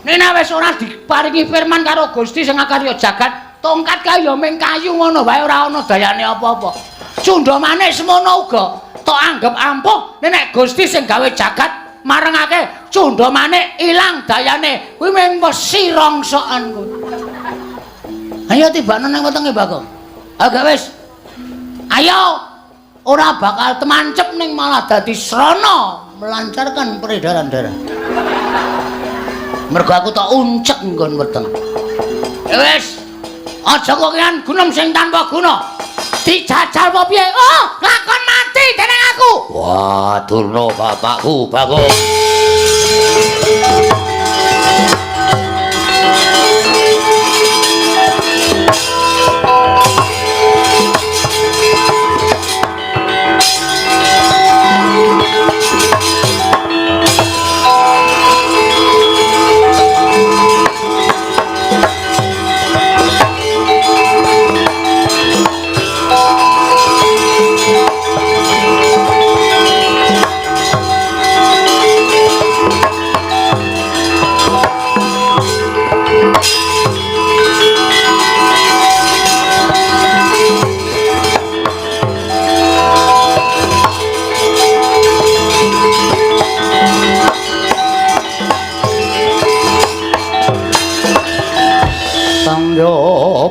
Nek wis ora diparingi firman karo Gusti sing akarya jagat, tongkat kae ya mung kayu ngono wae ora ana dayane apa-apa. Cundamane semono uga, tok anggap ampuh nek Gusti sing gawe jagat marengake Cundamane ilang dayane. Kuwi mung wesi rongsokan kuwi. Ayo tibane nang wetenge Bagong. Agak wis. Ayo. Ora bakal temancep ning malah dadi srana melancarkan peredaran darah. Mergo aku tak uncek nggon weteng. Wis, aja kok kian gunem sing tanpa guna. Dijajal apa piye? Oh, lakon mati dening aku. Wah, Durna bapakku, Bagong.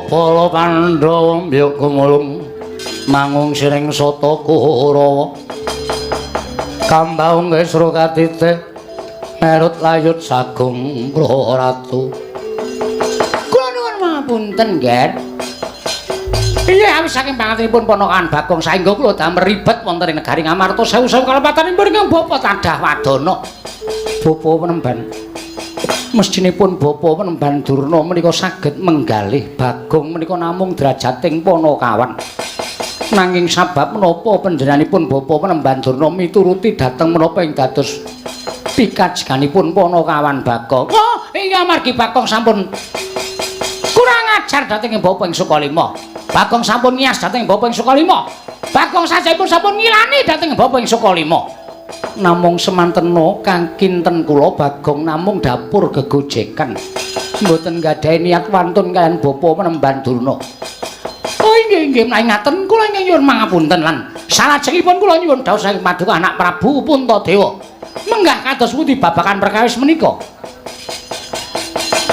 Bala Pandhawa mbyuk gumulung mangung siring sata Kurawa Kambaung Kesra katitih merut layut sagung Praratu. Kula nuwun pangapunten, Ger. Iya, awis saking pangatenipun ponakan Bagong saengga kula damel ribet wonten ing negari Ngamarta sewu-sewu kalepatanipun ingkang bapa tadah wadana. Bapa Penemban. Mestinipun Bapa Penemban Durna menika saged menggalih Bagong menika namung drajating Panakawan. Nanging sabab menapa panjenenganipun Bapa Penemban Durna mituruti dhateng menapa ing dados pikajiganipun Panakawan Bagong. Oh, inggih amargi Bagong sampun kurang ajar dhateng Bapa ing Sukalima. Bagong sampun ngiyas dhateng Bapa ing Sukalima. Bagong sajaipun sampun ngilani dhateng Bapa ing Sukalima. Namung semantena kang kinten kula Bagong namung dapur gegojekan mboten gadhahi niat wantun kaliyan Bapa Penemban Durna. Oh inggih menawi ngaten kula ingkang nyuwun mangapunten lan salajengipun kula nyuwun dawuh saking Paduka Anak Prabu Puntadewa. Menggah kados pundi babagan perkawis menika?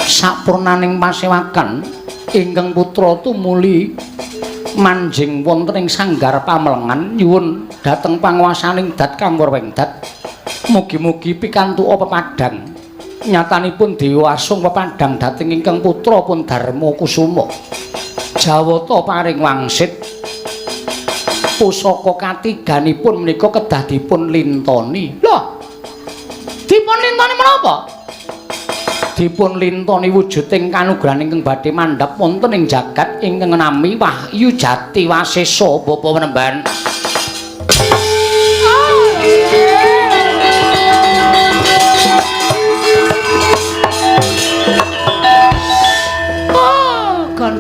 Sapurnaning pasewakan ingkang putra tumuli manjing wonten ing sanggar pamelengan nyuwun dhateng panguwasaning dat Kanggur Wengdat mugi-mugi pikantuk pepadang nyatanipun Dewa Asung pepadang dhateng ingkang putra pun Darma Kusuma Jawata paring wangsit pusaka katiganipun menika kedah dipun lintoni. Lho, dipun lintoni menapa? Dipun lintoni wujuding kanugrahan ingkang badhe mandhap wonten ing jagat ingkang nami Wahyu Jati Wasesa Bapa Penemban.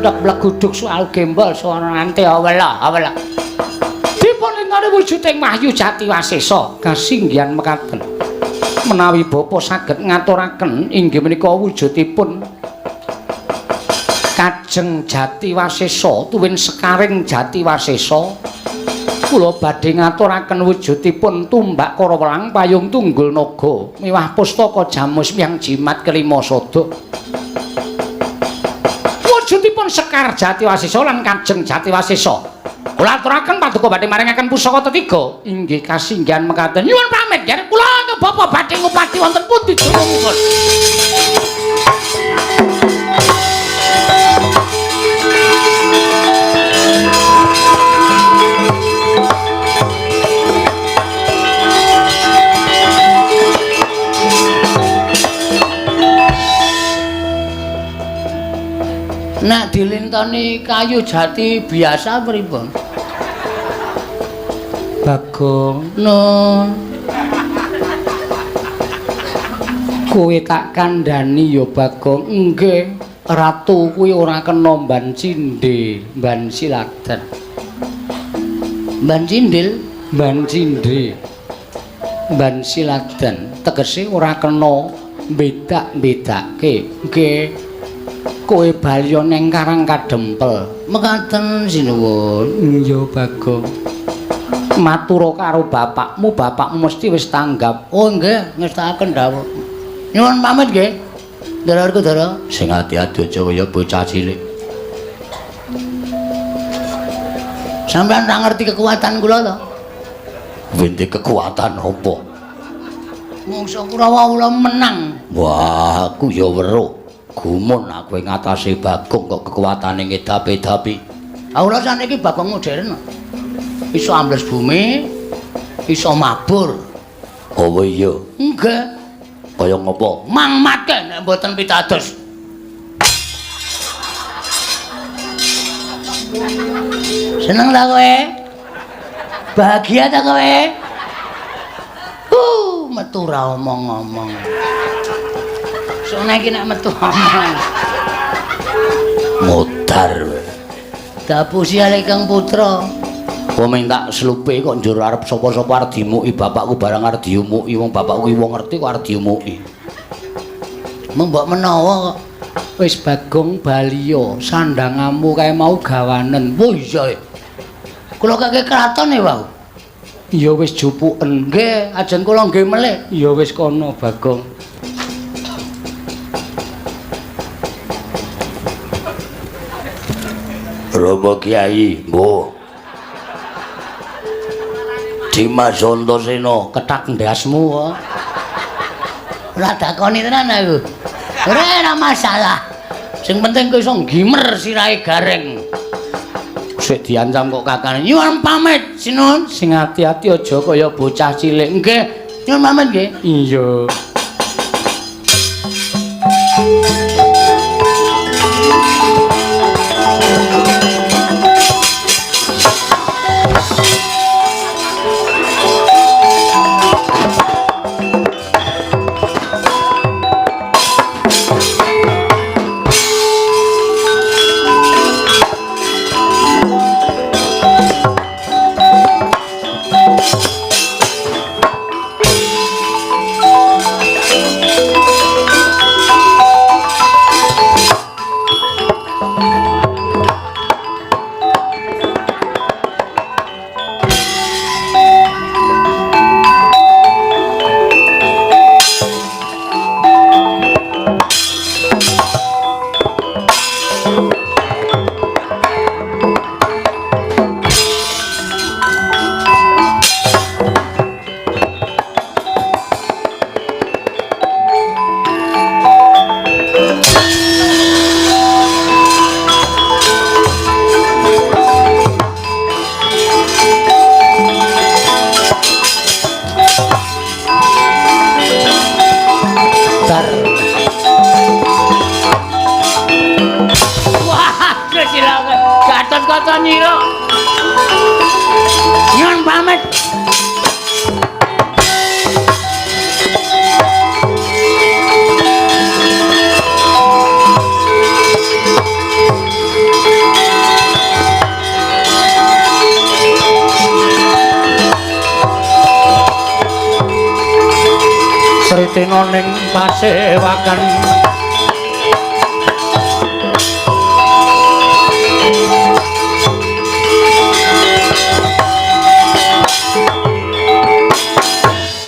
Blek guduk soal gembol suara nanti awala. Dipun lintani wujuding Wahyu Jatiwasesa kasinggihan mekaten. Menawi bapa saged ngaturaken inggih menika wujudipun Kajeng Jatiwasesa tuwin Sekaring Jatiwasesa. Kula badhe ngaturaken wujudipun tumbak Karawelang payung tunggul naga miwah pustaka jamus miyang jimat kelima sada. Wujudipun Sekar Jatiwasesa lan Kajeng Jatiwasesa. Kula aturaken paduka badhe maringaken pusaka tetiga inggih kasinggihan mekaten. Nyuwun pamit yen kula bapa badhe ngupati wonten pundi durungipun. Nek dilintoni kayu jati biasa pripun? Bagong nun. Kowe tak kandhani ya Bagong. Nggih, ratu kuwi ora kena mban cindhe, mban siladen. Mban cindil, mban cindhe. Mban siladen tegese ora kena bedak-bedake. Nggih. Kowe balya ning Karang Kadempel. Mekaten sinuwun. Iya Bagong. Matura karo bapakmu mesti wis tanggap. Oh nggih, ngestakaken dawuh. Nyuwun pamit nggih. Ndara Kudara. Sing ati-ati aja kaya bocah cilik. Sampeyan tak ngerti kekuatan kula to? Winti kekuatan apa? Mungsa Kurawa kula menang. Wah, aku ya weruh. Gumun aku ngatasi Bagong kok kekuatane ngedapi-dapi. Kula saniki Bagong modern. Iso ambles bumi, iso mabur. Oh iya. Nggih. Kaya ngopo? Mangmatke nek mboten pitados. Seneng ta kowe? Bahagia ta kowe? Metu ra omong-omong. Soalnya iki nek metu omong. Modar. Dapusi ale Kang Putra. Kok minta slupe kok njur arep sapa-sapa arep dimuki bapakku barang arep diumuki wong bapakku wong ngerti kok arep diumuki. Mbok menawa kok wis Bagong Baliya sandangamu kae mau gawanen. Oh iya. Kula kakek kraton e wae. Iya wis jupuken. Nggih, ajeng kula nggih melih. Ya wis kono Bagong. Rama Kyai, mbuh. Dimas Antasena, ketak ndasmu kok. Ora dakoni tenan aku. Ora masalah. Sing penting kowe iso ngimer sirahe gareng. Sik diancam kok kakane. Nyuwun pamit, Sinun. Sing ati-ati aja kaya bocah cilik. Nggih. Nyuwun pamit nggih. Iya. Sritina ning pasewakan